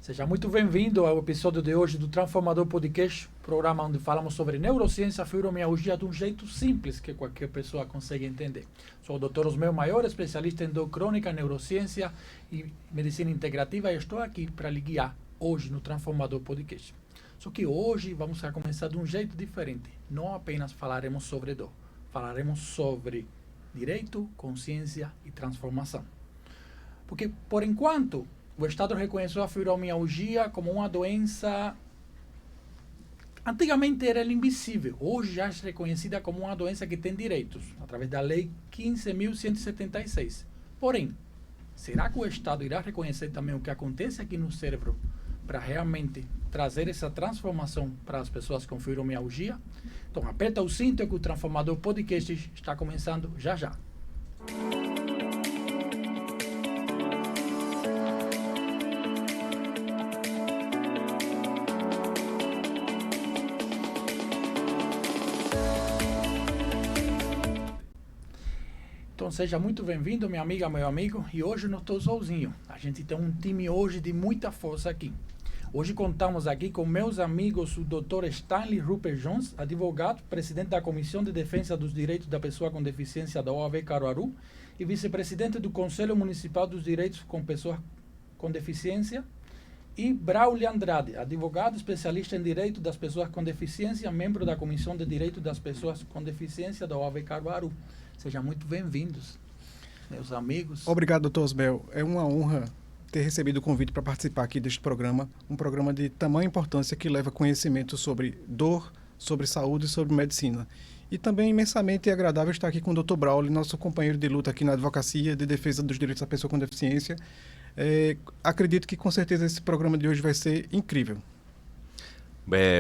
Seja muito bem-vindo ao episódio de hoje do Transformador Podcast, programa onde falamos sobre neurociência, fibromialgia de um jeito simples que qualquer pessoa consegue entender. Sou o Dr. Osmel Maior, especialista em dor crônica, neurociência e medicina integrativa, e estou aqui para lhe guiar hoje no Transformador Podcast. Só que hoje vamos começar de um jeito diferente. Não apenas falaremos sobre dor, falaremos sobre direito, consciência e transformação. Porque, por enquanto, o Estado reconheceu a fibromialgia como uma doença. Antigamente era invisível, hoje já é reconhecida como uma doença que tem direitos, através da Lei 15.176. Porém, será que o Estado irá reconhecer também o que acontece aqui no cérebro para realmente trazer essa transformação para as pessoas com fibromialgia? Então, aperta o cinto que o Transformador Podcast está começando já já. Então seja muito bem-vindo, minha amiga, meu amigo. E hoje não estou sozinho. A gente tem um time hoje de muita força aqui. Hoje contamos aqui com meus amigos, o Dr. Stanley Rupert Jones, advogado, presidente da Comissão de Defesa dos Direitos da Pessoa com Deficiência da OAB Caruaru e vice-presidente do Conselho Municipal dos Direitos com Pessoas com Deficiência, e Braulio Andrade, advogado especialista em Direito das Pessoas com Deficiência, membro da Comissão de Direitos das Pessoas com Deficiência da OAB Caruaru. Sejam muito bem-vindos, meus amigos. Obrigado, doutor Osmel. É uma honra ter recebido o convite para participar aqui deste programa, um programa de tamanha importância que leva conhecimento sobre dor, sobre saúde e sobre medicina. E também imensamente agradável estar aqui com o Dr. Braulio, nosso companheiro de luta aqui na advocacia de defesa dos direitos da pessoa com deficiência. Acredito que com certeza esse programa de hoje vai ser incrível.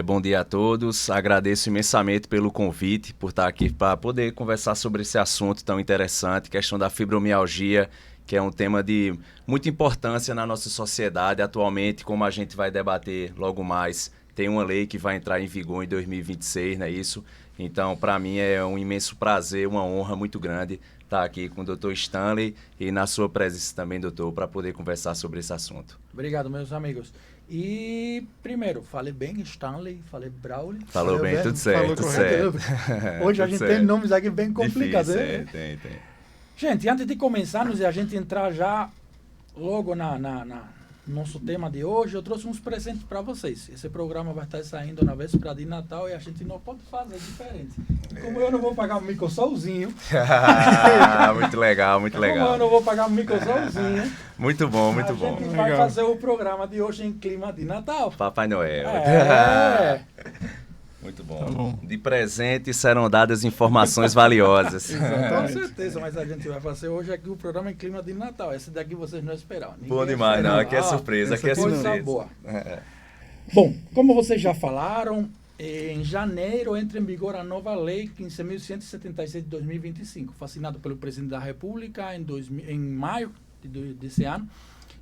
Bom dia a todos, agradeço imensamente pelo convite, por estar aqui para poder conversar sobre esse assunto tão interessante, questão da fibromialgia, que é um tema de muita importância na nossa sociedade atualmente, como a gente vai debater logo mais. Tem uma lei que vai entrar em vigor em 2026, não é isso? Então, para mim é um imenso prazer, uma honra muito grande estar aqui com o Dr. Stanley e na sua presença também, doutor, para poder conversar sobre esse assunto. Obrigado, meus amigos. E, primeiro, falei bem Stanley, falei Braulio. Falou bem, tudo certo, tudo certo. Hoje a gente tem nomes aqui bem complicados. Difícil, tem. Gente, antes de começarmos e a gente entrar já logo no nosso tema de hoje, eu trouxe uns presentes para vocês. Esse programa vai estar saindo na véspera de Natal e a gente não pode fazer diferente. Como eu não vou pagar o mico sozinho. Muito legal, muito legal. Como eu não vou pagar o mico sozinho. Muito bom, muito bom. A gente vai fazer o programa de hoje em clima de Natal. Papai Noel. Muito bom. Tá bom. De presente serão dadas informações valiosas. Com certeza, mas a gente vai fazer hoje aqui o programa em clima de Natal. Esse daqui vocês não esperavam. Bom demais, não. Aqui é surpresa, aqui é surpresa. Boa. Bom, como vocês já falaram, em janeiro entra em vigor a nova Lei 15.176 de 2025, fascinado pelo presidente da República em maio desse ano,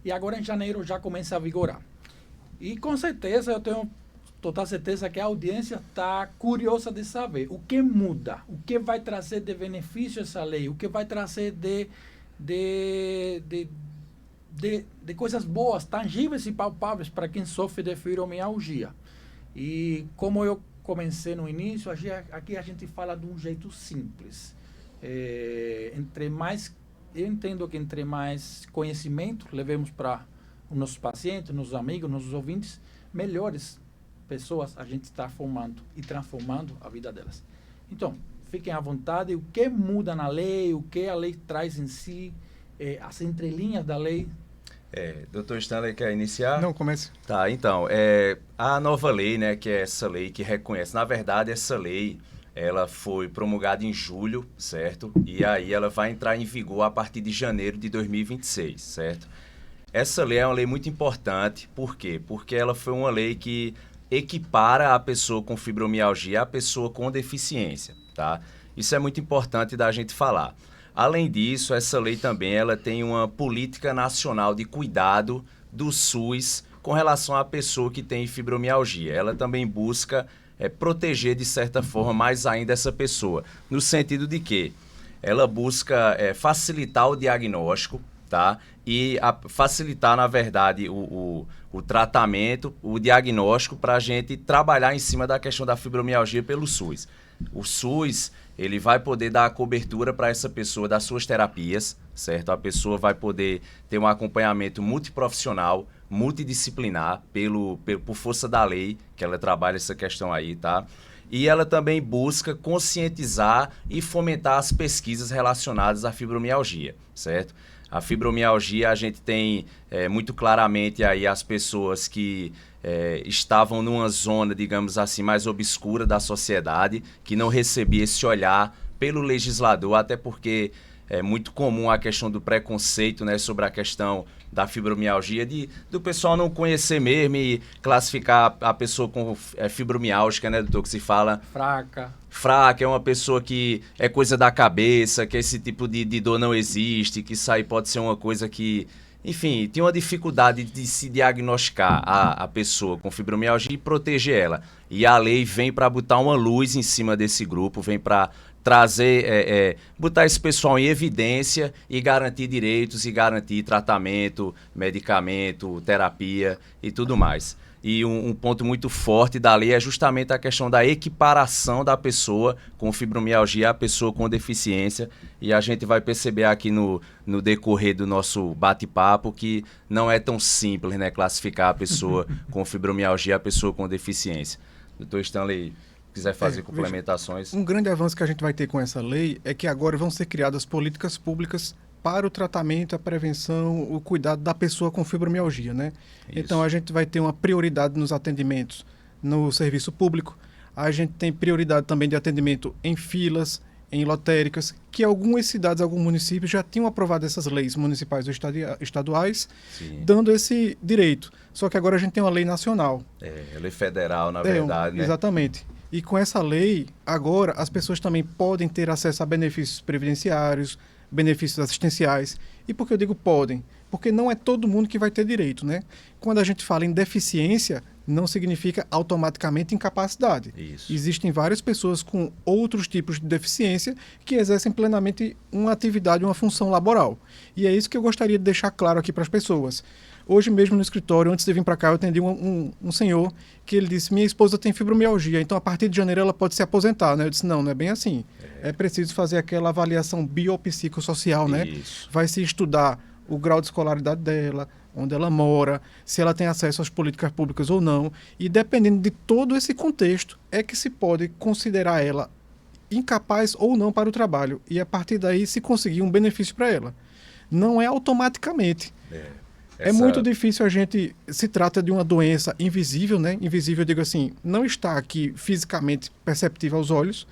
e agora em janeiro já começa a vigorar. E com certeza, eu tenho total certeza que a audiência está curiosa de saber o que muda, o que vai trazer de benefício essa lei, o que vai trazer de coisas boas, tangíveis e palpáveis para quem sofre de fibromialgia. E como eu comecei no início, aqui a gente fala de um jeito simples. Eu entendo que entre mais conhecimento levemos para os nossos pacientes, nossos amigos, nossos ouvintes, melhores pessoas a gente está formando e transformando a vida delas. Então, fiquem à vontade. O que muda na lei, o que a lei traz em si, as entrelinhas da lei. Dr. Stanley, quer iniciar? Não, comece. Tá, então, a nova lei, né, que é essa lei que reconhece, na verdade, essa lei, ela foi promulgada em julho, certo? E aí ela vai entrar em vigor a partir de janeiro de 2026, certo? Essa lei é uma lei muito importante, por quê? Porque ela foi uma lei que equipara a pessoa com fibromialgia à pessoa com deficiência, tá? Isso é muito importante da gente falar. Além disso, essa lei também ela tem uma política nacional de cuidado do SUS com relação à pessoa que tem fibromialgia. Ela também busca proteger, de certa forma, mais ainda essa pessoa, no sentido de que ela busca facilitar o diagnóstico, tá? E facilitar, na verdade, o tratamento, o diagnóstico para a gente trabalhar em cima da questão da fibromialgia pelo SUS. O SUS, ele vai poder dar a cobertura para essa pessoa das suas terapias, certo? A pessoa vai poder ter um acompanhamento multiprofissional, multidisciplinar, por força da lei, que ela trabalha essa questão aí, tá? E ela também busca conscientizar e fomentar as pesquisas relacionadas à fibromialgia, certo? A fibromialgia, a gente tem muito claramente aí as pessoas que estavam numa zona, digamos assim, mais obscura da sociedade, que não recebia esse olhar pelo legislador, até porque é muito comum a questão do preconceito, né, sobre a questão da fibromialgia, do pessoal não conhecer mesmo e classificar a pessoa com fibromialgia, né, doutor, que se fala... Fraca, é uma pessoa que é coisa da cabeça, que esse tipo de dor não existe, que isso aí pode ser uma coisa que... Enfim, tem uma dificuldade de se diagnosticar a pessoa com fibromialgia e proteger ela. E a lei vem para botar uma luz em cima desse grupo, vem para trazer, botar esse pessoal em evidência e garantir direitos e garantir tratamento, medicamento, terapia e tudo mais. E um ponto muito forte da lei é justamente a questão da equiparação da pessoa com fibromialgia à pessoa com deficiência. E a gente vai perceber aqui no decorrer do nosso bate-papo que não é tão simples, né, classificar a pessoa com fibromialgia à pessoa com deficiência. Doutor Stanley, quiser fazer complementações. Um grande avanço que a gente vai ter com essa lei é que agora vão ser criadas políticas públicas para o tratamento, a prevenção, o cuidado da pessoa com fibromialgia, né? Isso. Então, a gente vai ter uma prioridade nos atendimentos no serviço público, a gente tem prioridade também de atendimento em filas, em lotéricas, que algumas cidades, alguns municípios já tinham aprovado essas leis municipais ou estaduais, sim, dando esse direito. Só que agora a gente tem uma lei nacional. Lei federal, na verdade, né? Exatamente. E com essa lei, agora, as pessoas também podem ter acesso a benefícios previdenciários, benefícios assistenciais. E por que eu digo podem? Porque não é todo mundo que vai ter direito, né? Quando a gente fala em deficiência, não significa automaticamente incapacidade. Isso. Existem várias pessoas com outros tipos de deficiência que exercem plenamente uma atividade, uma função laboral. E é isso que eu gostaria de deixar claro aqui para as pessoas. Hoje mesmo no escritório, antes de vir para cá, eu atendi um senhor que ele disse, minha esposa tem fibromialgia, então a partir de janeiro ela pode se aposentar, né? Eu disse, não é bem assim. É preciso fazer aquela avaliação biopsicossocial, né? Isso. Vai se estudar o grau de escolaridade dela, onde ela mora, se ela tem acesso às políticas públicas ou não. E dependendo de todo esse contexto, é que se pode considerar ela incapaz ou não para o trabalho. E a partir daí se conseguir um benefício para ela. Não é automaticamente. É muito difícil a gente... Se trata de uma doença invisível, né? Invisível, eu digo assim, não está aqui fisicamente perceptível aos olhos.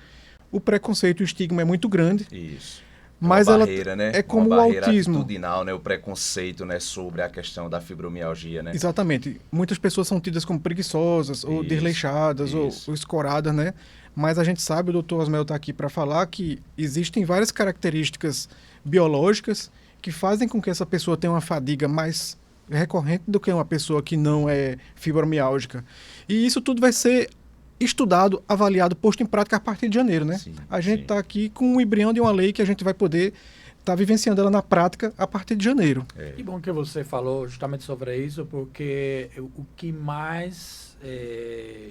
O preconceito e o estigma é muito grande. Isso. Mas uma barreira, ela né? é como uma barreira o autismo. atitudinal, né? O preconceito, né? Sobre a questão da fibromialgia, né? Exatamente. Muitas pessoas são tidas como preguiçosas, ou desleixadas, ou escoradas, né? Mas a gente sabe, o doutor Osmel está aqui para falar que existem várias características biológicas que fazem com que essa pessoa tenha uma fadiga mais recorrente do que uma pessoa que não é fibromiálgica. E isso tudo vai ser estudado, avaliado, posto em prática a partir de janeiro, né? Sim, a gente está aqui com um embrião de uma lei que a gente vai poder estar vivenciando ela na prática a partir de janeiro. Que bom que você falou justamente sobre isso, porque o que mais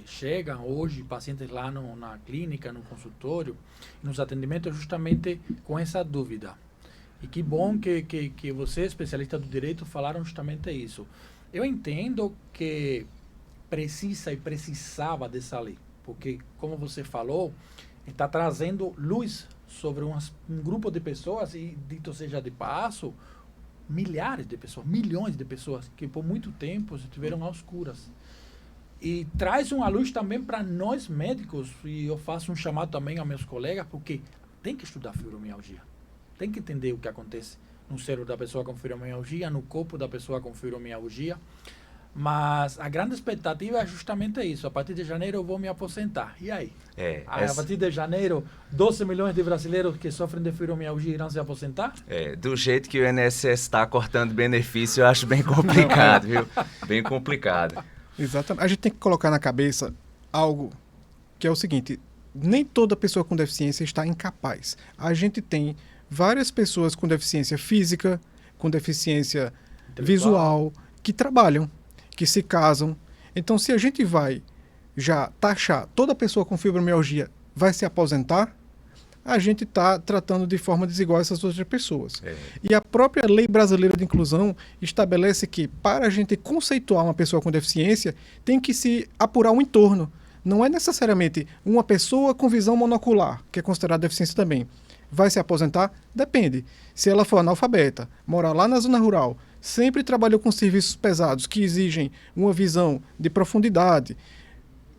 chegam hoje pacientes lá na clínica, no consultório, nos atendimentos, justamente com essa dúvida. E que bom que você, especialista do direito, falaram justamente isso. Eu entendo que precisa e precisava dessa lei, porque, como você falou, está trazendo luz sobre um grupo de pessoas, e, dito seja de passo, milhares de pessoas, milhões de pessoas, que por muito tempo estiveram às escuras. E traz uma luz também para nós médicos, e eu faço um chamado também aos meus colegas, porque tem que estudar fibromialgia. Tem que entender o que acontece no cérebro da pessoa com fibromialgia, no corpo da pessoa com fibromialgia. Mas a grande expectativa é justamente isso. A partir de janeiro eu vou me aposentar. E aí? A partir de janeiro, 12 milhões de brasileiros que sofrem de fibromialgia irão se aposentar? Do jeito que o INSS está cortando benefício, eu acho bem complicado, viu? Bem complicado. Exatamente. A gente tem que colocar na cabeça algo que é o seguinte: nem toda pessoa com deficiência está incapaz. A gente tem várias pessoas com deficiência física, com deficiência visual, que trabalham, que se casam. Então, se a gente vai já taxar toda pessoa com fibromialgia vai se aposentar, a gente está tratando de forma desigual essas outras pessoas. E a própria Lei Brasileira de Inclusão estabelece que, para a gente conceituar uma pessoa com deficiência, tem que se apurar o entorno. Não é necessariamente uma pessoa com visão monocular, que é considerada deficiência também. Vai se aposentar? Depende. Se ela for analfabeta, morar lá na zona rural, sempre trabalhou com serviços pesados que exigem uma visão de profundidade,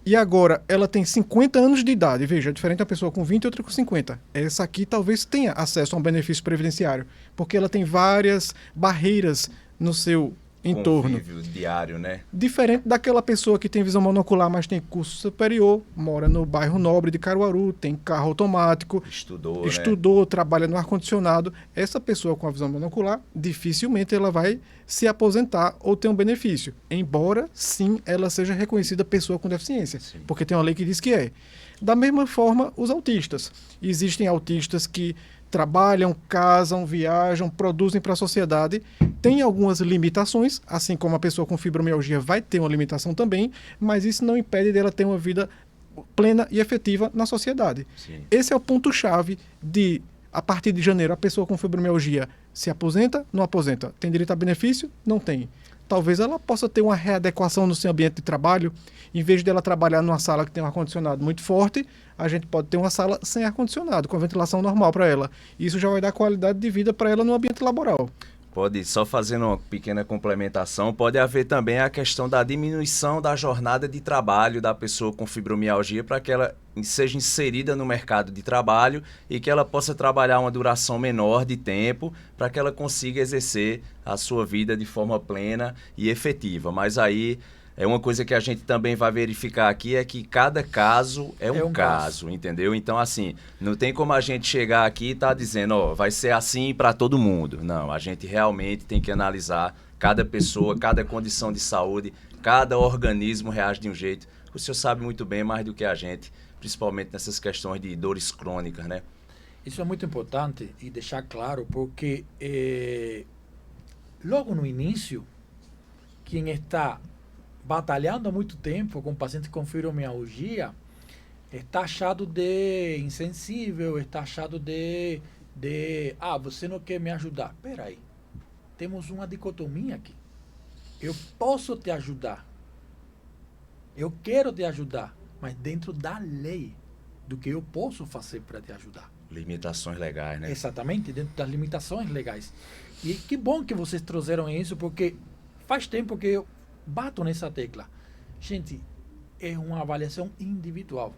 e agora ela tem 50 anos de idade, veja, é diferente uma pessoa com 20 e outra com 50. Essa aqui talvez tenha acesso a um benefício previdenciário, porque ela tem várias barreiras no seu entorno. Convívio diário, né? Diferente daquela pessoa que tem visão monocular, mas tem curso superior, mora no bairro Nobre de Caruaru, tem carro automático, estudou, trabalha no ar-condicionado. Essa pessoa com a visão monocular, dificilmente ela vai se aposentar ou ter um benefício, embora sim ela seja reconhecida pessoa com deficiência, porque tem uma lei que diz que é. Da mesma forma, os autistas. Existem autistas que trabalham, casam, viajam, produzem para a sociedade, tem algumas limitações, assim como a pessoa com fibromialgia vai ter uma limitação também, mas isso não impede dela ter uma vida plena e efetiva na sociedade. Sim. Esse é o ponto-chave de, a partir de janeiro, a pessoa com fibromialgia se aposenta, não aposenta. Tem direito a benefício? Não tem. Talvez ela possa ter uma readequação no seu ambiente de trabalho. Em vez dela trabalhar numa sala que tem um ar-condicionado muito forte, a gente pode ter uma sala sem ar-condicionado, com a ventilação normal para ela. Isso já vai dar qualidade de vida para ela no ambiente laboral. Pode, só fazendo uma pequena complementação, pode haver também a questão da diminuição da jornada de trabalho da pessoa com fibromialgia para que ela seja inserida no mercado de trabalho e que ela possa trabalhar uma duração menor de tempo para que ela consiga exercer a sua vida de forma plena e efetiva. Mas aí é uma coisa que a gente também vai verificar aqui, é que cada caso é um caso, entendeu? Então, assim, não tem como a gente chegar aqui e estar dizendo, ó, vai ser assim para todo mundo. Não, a gente realmente tem que analisar cada pessoa, cada condição de saúde, cada organismo reage de um jeito. O senhor sabe muito bem mais do que a gente, principalmente nessas questões de dores crônicas, né? Isso é muito importante e deixar claro, porque logo no início, quem está batalhando há muito tempo com pacientes com fibromialgia, está achado de insensível, está achado de você não quer me ajudar. Peraí, temos uma dicotomia aqui. Eu posso te ajudar, eu quero te ajudar, mas dentro da lei, do que eu posso fazer para te ajudar. Limitações legais, né? Exatamente, dentro das limitações legais. E que bom que vocês trouxeram isso, porque faz tempo que eu bato nessa tecla. Gente, é uma avaliação individual.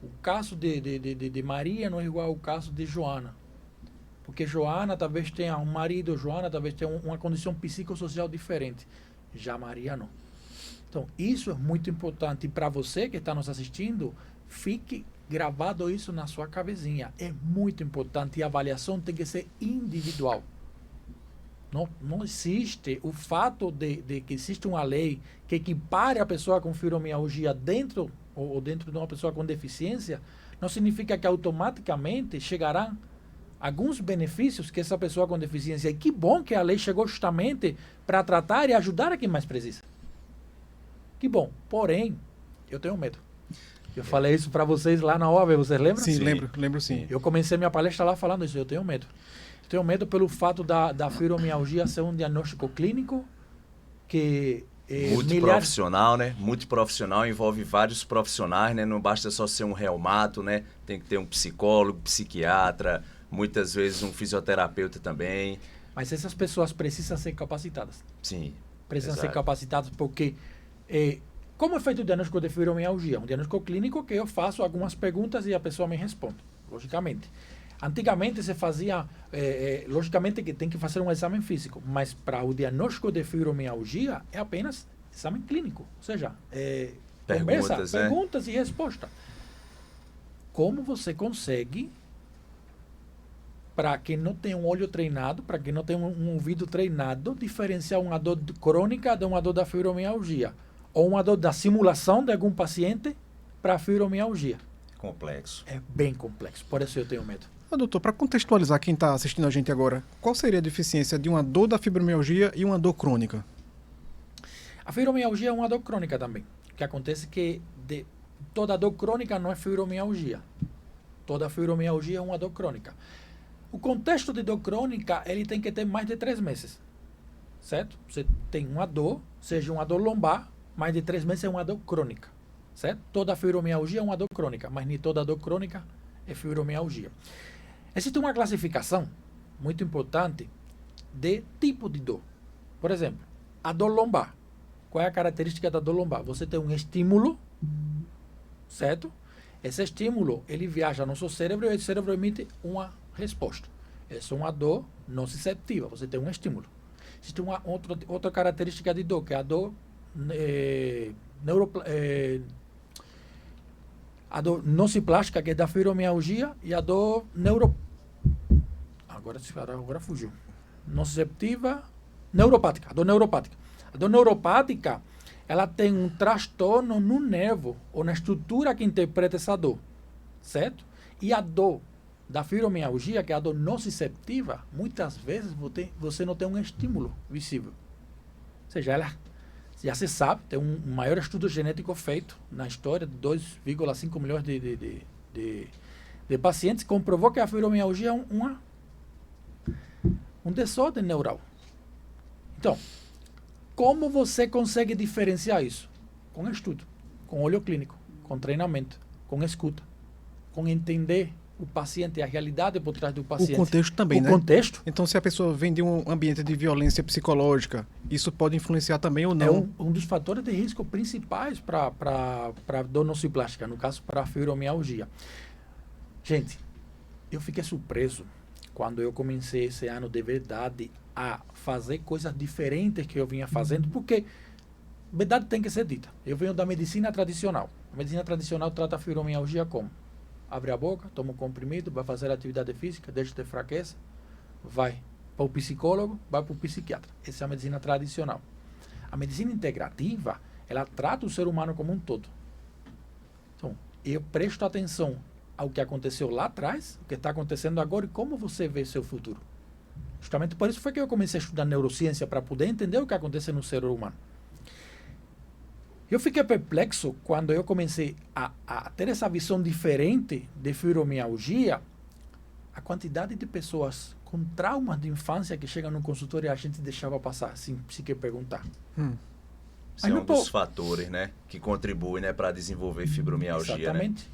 O caso de Maria não é igual ao caso de Joana. Porque Joana talvez tenha um marido, Joana talvez tenha uma condição psicossocial diferente. Já Maria não. Então, isso é muito importante. E para você que está nos assistindo, fique gravado isso na sua cabecinha. É muito importante. E a avaliação tem que ser individual. Não existe o fato de que existe uma lei que equipare a pessoa com fibromialgia dentro de uma pessoa com deficiência, não significa que automaticamente chegarão alguns benefícios que essa pessoa com deficiência. E que bom que a lei chegou justamente para tratar e ajudar a quem mais precisa. Que bom. Porém, eu tenho medo. Eu falei isso para vocês lá na OAB, vocês lembram? Sim, lembro sim. Eu comecei minha palestra lá falando isso, eu tenho medo. Tenho medo pelo fato da fibromialgia ser um diagnóstico clínico que multiprofissional, né? Multiprofissional, envolve vários profissionais, né? Não basta só ser um reumato, né? Tem que ter um psicólogo, psiquiatra, muitas vezes um fisioterapeuta também. Mas essas pessoas precisam ser capacitadas. Sim. Precisam ser capacitadas porque como é feito o diagnóstico de fibromialgia? Um diagnóstico clínico que eu faço algumas perguntas e a pessoa me responde, logicamente. Antigamente se fazia, logicamente que tem que fazer um exame físico, mas para o diagnóstico de fibromialgia é apenas exame clínico, ou seja, perguntas e respostas. Como você consegue, para quem não tem um olho treinado, para quem não tem um ouvido treinado, diferenciar uma dor crônica de uma dor da fibromialgia, ou uma dor da simulação de algum paciente para a fibromialgia? Complexo. É bem complexo, por isso eu tenho medo. Doutor, para contextualizar quem está assistindo a gente agora, qual seria a deficiência de uma dor da fibromialgia e uma dor crônica? A fibromialgia é uma dor crônica também. O que acontece é que toda dor crônica não é fibromialgia. Toda fibromialgia é uma dor crônica. O contexto de dor crônica, ele tem que ter mais de 3 meses. Certo? Você tem uma dor, seja uma dor lombar, mais de 3 meses é uma dor crônica. Certo? Toda fibromialgia é uma dor crônica, mas nem toda dor crônica é fibromialgia. Existe uma classificação muito importante de tipo de dor. Por exemplo, a dor lombar. Qual é a característica da dor lombar? Você tem um estímulo, certo? Esse estímulo, ele viaja no seu cérebro e o cérebro emite uma resposta. Essa é uma dor nociceptiva, você tem um estímulo. Existe uma outra característica de dor, que é a dor a dor nociplástica, que é da fibromialgia, e a dor agora fugiu. Nociceptiva, neuropática, a dor neuropática. A dor neuropática, ela tem um transtorno no nervo ou na estrutura que interpreta essa dor, certo? E a dor da fibromialgia, que é a dor nociceptiva, muitas vezes você não tem um estímulo visível. Ou seja, ela já se sabe, tem um maior estudo genético feito na história de 2,5 milhões de pacientes, comprovou que a fibromialgia é um desordem neural. Então, como você consegue diferenciar isso? Com estudo, com olho clínico, com treinamento, com escuta, com entender o paciente, a realidade por trás do paciente. O contexto também, né? O contexto. Então, se a pessoa vem de um ambiente de violência psicológica, isso pode influenciar também ou não? É um dos fatores de risco principais para dor nociplástica, no caso, para a fibromialgia. Gente, eu fiquei surpreso quando eu comecei esse ano de verdade a fazer coisas diferentes que eu vinha fazendo, porque verdade tem que ser dita. Eu venho da medicina tradicional. A medicina tradicional trata a fibromialgia como? Abre a boca, toma um comprimido, vai fazer atividade física, deixa de ter fraqueza, vai para o psicólogo, vai para o psiquiatra. Essa é a medicina tradicional. A medicina integrativa, ela trata o ser humano como um todo. Então, eu presto atenção ao que aconteceu lá atrás, o que está acontecendo agora e como você vê seu futuro. Justamente por isso foi que eu comecei a estudar neurociência, para poder entender o que acontece no ser humano. Eu fiquei perplexo quando eu comecei a ter essa visão diferente de fibromialgia, a quantidade de pessoas com traumas de infância que chegam no consultório e a gente deixava passar, sem sequer perguntar. Esse é um dos fatores, né, que contribuem, né, para desenvolver fibromialgia. Exatamente. Né?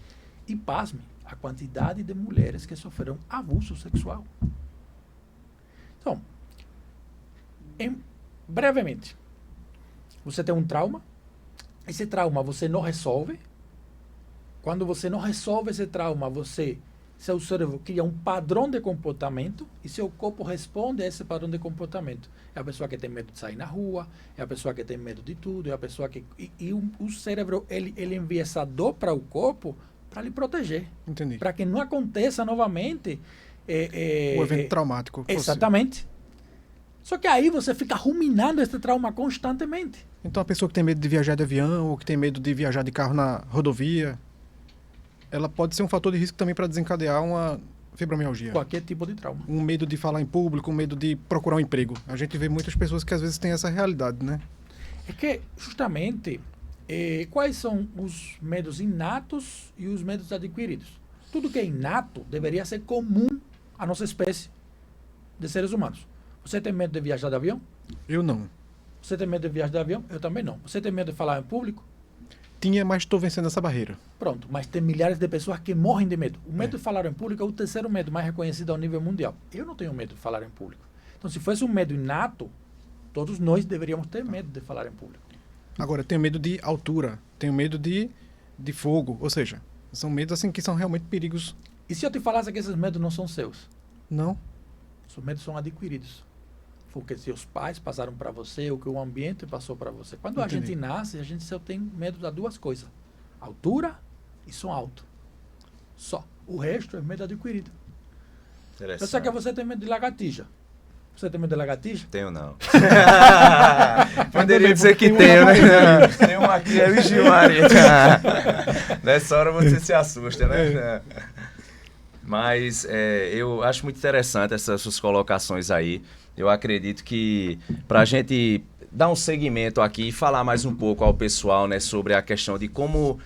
E pasme, a quantidade de mulheres que sofreram abuso sexual. Então, brevemente, você tem um trauma, esse trauma você não resolve. Quando você não resolve esse trauma, seu cérebro cria um padrão de comportamento e seu corpo responde a esse padrão de comportamento. É a pessoa que tem medo de sair na rua, é a pessoa que tem medo de tudo, é a pessoa que... o cérebro, ele envia essa dor para o corpo para lhe proteger. Entendi. Para que não aconteça novamente... o evento traumático. Exatamente. Só que aí você fica ruminando esse trauma constantemente. Então a pessoa que tem medo de viajar de avião ou que tem medo de viajar de carro na rodovia, ela pode ser um fator de risco também para desencadear uma fibromialgia. Qualquer tipo de trauma. Um medo de falar em público, um medo de procurar um emprego. A gente vê muitas pessoas que às vezes têm essa realidade, né? É que, justamente, quais são os medos inatos e os medos adquiridos? Tudo que é inato deveria ser comum à nossa espécie de seres humanos. Você tem medo de viajar de avião? Eu não. Você tem medo de viajar de avião? Eu também não. Você tem medo de falar em público? Tinha, mas estou vencendo essa barreira. Pronto, mas tem milhares de pessoas que morrem de medo. O medo de falar em público é o terceiro medo mais reconhecido ao nível mundial. Eu não tenho medo de falar em público. Então, se fosse um medo inato, todos nós deveríamos ter medo de falar em público. Agora, eu tenho medo de altura, tenho medo de fogo, ou seja, são medos assim que são realmente perigos. E se eu te falasse que esses medos não são seus? Não. Os medos são adquiridos. Foi o que seus pais passaram para você, o que o ambiente passou para você. Quando a gente nasce, a gente só tem medo das duas coisas. Altura e som alto. Só. O resto é medo adquirido. Eu sei que você tem medo de lagartixa. Você tem medo de lagartixa? Tenho não. Poderia dizer que tenho, né? Tem uma aqui, é Vixe Maria. Nessa hora você se assusta, né? Mas eu acho muito interessante essas suas colocações aí. Eu acredito que para a gente dar um segmento aqui e falar mais um pouco ao pessoal, né, sobre a questão de como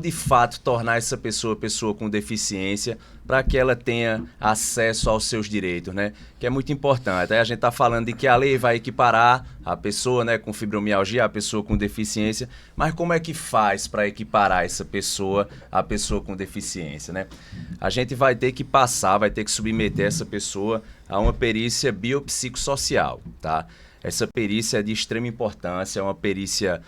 de fato tornar essa pessoa com deficiência para que ela tenha acesso aos seus direitos, né? Que é muito importante. Aí a gente está falando de que a lei vai equiparar a pessoa, né, com fibromialgia, a pessoa com deficiência, mas como é que faz para equiparar essa pessoa à pessoa com deficiência, né? A gente vai ter que submeter essa pessoa a uma perícia biopsicossocial, tá? Essa perícia é de extrema importância, é uma perícia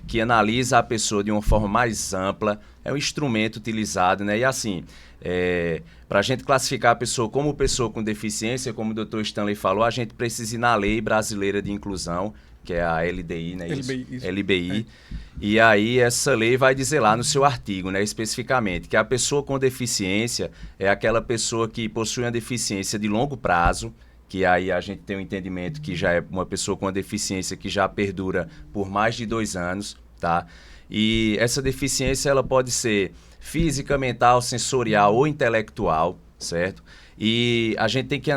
que analisa a pessoa de uma forma mais ampla, é um instrumento utilizado, né? E assim, para a gente classificar a pessoa como pessoa com deficiência, como o Dr. Stanley falou, a gente precisa ir na Lei Brasileira de Inclusão, que é a LDI, né? Isso. LBI. E aí essa lei vai dizer lá no seu artigo, né, especificamente, que a pessoa com deficiência é aquela pessoa que possui uma deficiência de longo prazo, que aí a gente tem um entendimento que já é uma pessoa com uma deficiência que já perdura por mais de 2 anos, tá? E essa deficiência ela pode ser física, mental, sensorial ou intelectual, certo? E a gente tem que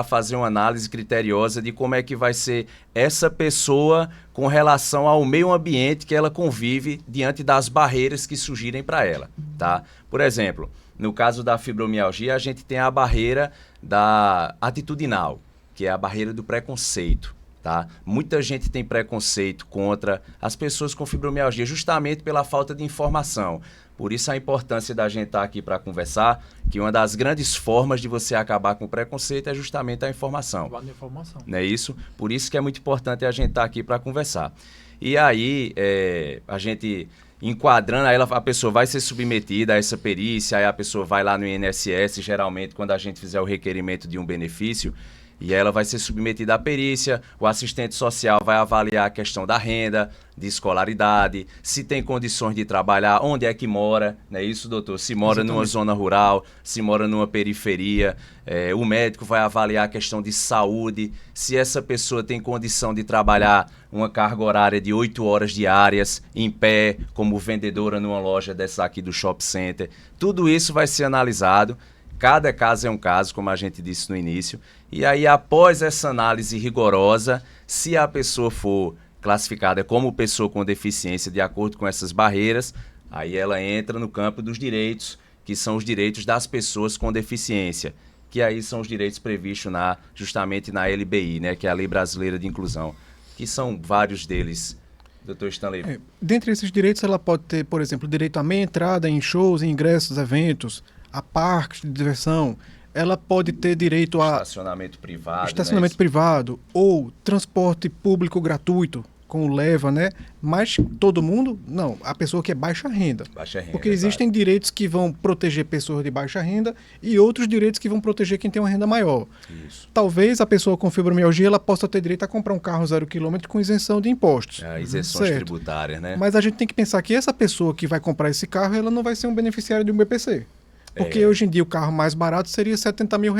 fazer uma análise criteriosa de como é que vai ser essa pessoa com relação ao meio ambiente que ela convive diante das barreiras que surgirem para ela, tá? Por exemplo, no caso da fibromialgia, a gente tem a barreira da atitudinal, que é a barreira do preconceito, tá? Muita gente tem preconceito contra as pessoas com fibromialgia, justamente pela falta de informação. Por isso a importância da gente estar aqui para conversar, que uma das grandes formas de você acabar com o preconceito é justamente a informação. Não é isso? Por isso que é muito importante a gente estar aqui para conversar. E aí, a gente enquadrando, aí a pessoa vai ser submetida a essa perícia, aí a pessoa vai lá no INSS, geralmente quando a gente fizer o requerimento de um benefício, e ela vai ser submetida à perícia, o assistente social vai avaliar a questão da renda, de escolaridade, se tem condições de trabalhar, onde é que mora, não é isso, doutor? Se mora Exatamente. numa zona rural, se mora numa periferia, o médico vai avaliar a questão de saúde, se essa pessoa tem condição de trabalhar uma carga horária de 8 horas diárias, em pé, como vendedora numa loja dessa aqui do shopping center. Tudo isso vai ser analisado. Cada caso é um caso, como a gente disse no início. E aí, após essa análise rigorosa, se a pessoa for classificada como pessoa com deficiência de acordo com essas barreiras, aí ela entra no campo dos direitos, que são os direitos das pessoas com deficiência, que aí são os direitos previstos justamente na LBI, né, que é a Lei Brasileira de Inclusão, que são vários deles. Dr. Stanley. Dentre esses direitos, ela pode ter, por exemplo, direito à meia entrada em shows, em ingressos, eventos, a parques de diversão. Ela pode ter direito a estacionamento privado ou transporte público gratuito, com o Leva, né? Mas todo mundo, não, a pessoa que é baixa renda. Porque existem direitos que vão proteger pessoas de baixa renda e outros direitos que vão proteger quem tem uma renda maior. Isso. Talvez a pessoa com fibromialgia ela possa ter direito a comprar um carro 0 km com isenção de impostos. Isenções tributárias, né? Mas a gente tem que pensar que essa pessoa que vai comprar esse carro, ela não vai ser um beneficiário de um BPC. Porque hoje em dia o carro mais barato seria R$70 mil.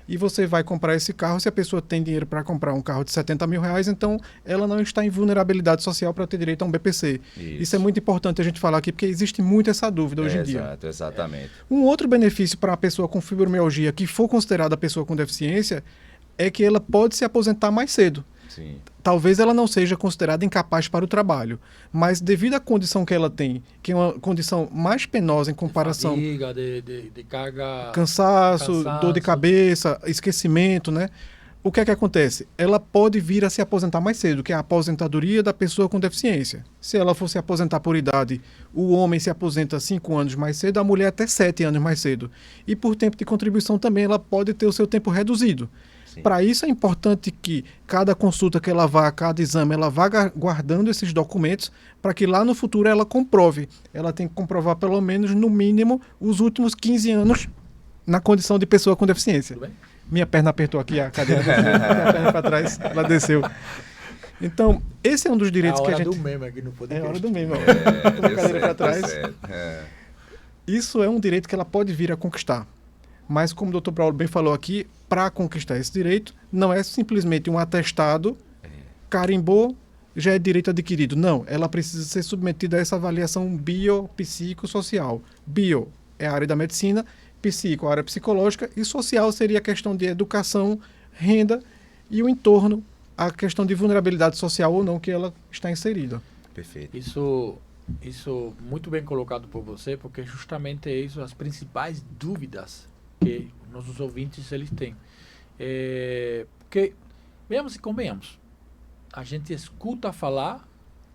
E você vai comprar esse carro, se a pessoa tem dinheiro para comprar um carro de R$70 mil, então ela não está em vulnerabilidade social para ter direito a um BPC. Isso é muito importante a gente falar aqui, porque existe muito essa dúvida hoje em dia. Exatamente. Um outro benefício para a pessoa com fibromialgia que for considerada pessoa com deficiência é que ela pode se aposentar mais cedo. Sim. Talvez ela não seja considerada incapaz para o trabalho, mas devido à condição que ela tem, que é uma condição mais penosa em comparação... De fadiga, de carga... Cansaço, dor de cabeça, esquecimento, né? O que é que acontece? Ela pode vir a se aposentar mais cedo, que é a aposentadoria da pessoa com deficiência. Se ela for se aposentar por idade, o homem se aposenta 5 anos mais cedo, a mulher até 7 anos mais cedo. E por tempo de contribuição também ela pode ter o seu tempo reduzido. Para isso é importante que cada consulta que ela vá, cada exame, ela vá guardando esses documentos para que lá no futuro ela comprove. Ela tem que comprovar pelo menos, no mínimo, os últimos 15 anos na condição de pessoa com deficiência. Tudo bem? Minha perna apertou aqui, a cadeira desceu, minha perna para trás, ela desceu. Então, esse é um dos direitos que a gente... É hora do meme aqui no podcast. É hora do meme, ó. Com a cadeira para trás. Isso é um direito que ela pode vir a conquistar. Mas, como o Dr. Paulo bem falou aqui, para conquistar esse direito, não é simplesmente um atestado, carimbou, já é direito adquirido. Não, ela precisa ser submetida a essa avaliação biopsicossocial. Bio é a área da medicina psíquico, a área psicológica, e social seria a questão de educação, renda e o entorno, a questão de vulnerabilidade social ou não que ela está inserida. Perfeito. Isso muito bem colocado por você, porque justamente é isso as principais dúvidas que nossos ouvintes eles têm. Porque, venhamos e convenhamos, a gente escuta falar,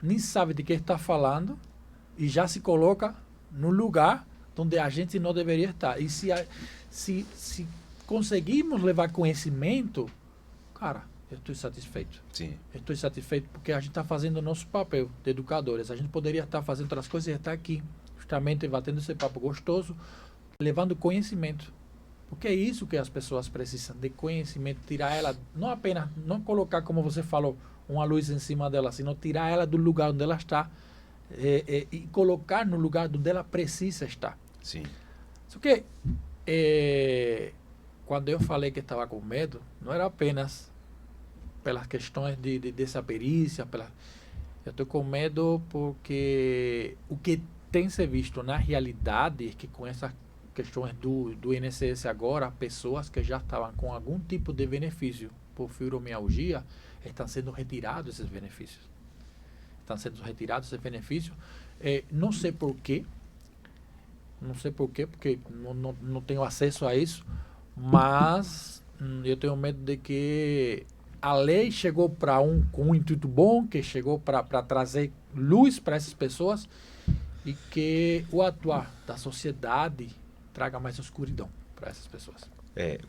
nem sabe de que está falando e já se coloca no lugar onde a gente não deveria estar. E se conseguirmos levar conhecimento, cara, eu estou satisfeito. Sim. Eu estou satisfeito porque a gente está fazendo o nosso papel de educadores. A gente poderia estar fazendo outras coisas e estar aqui, justamente batendo esse papo gostoso, levando conhecimento. Porque é isso que as pessoas precisam, de conhecimento, tirar ela, não apenas, não colocar, como você falou, uma luz em cima dela, senão tirar ela do lugar onde ela está e colocar no lugar onde ela precisa estar. Sim. Só que, quando eu falei que estava com medo, não era apenas pelas questões dessa perícia, eu estou com medo porque o que tem se visto na realidade é que com essas questões do INSS agora, pessoas que já estavam com algum tipo de benefício por fibromialgia, estão sendo retirados esses benefícios. Não sei porquê, porque não tenho acesso a isso, mas eu tenho medo de que a lei chegou com um intuito bom, que chegou para trazer luz para essas pessoas e que o atuar da sociedade traga mais escuridão para essas pessoas.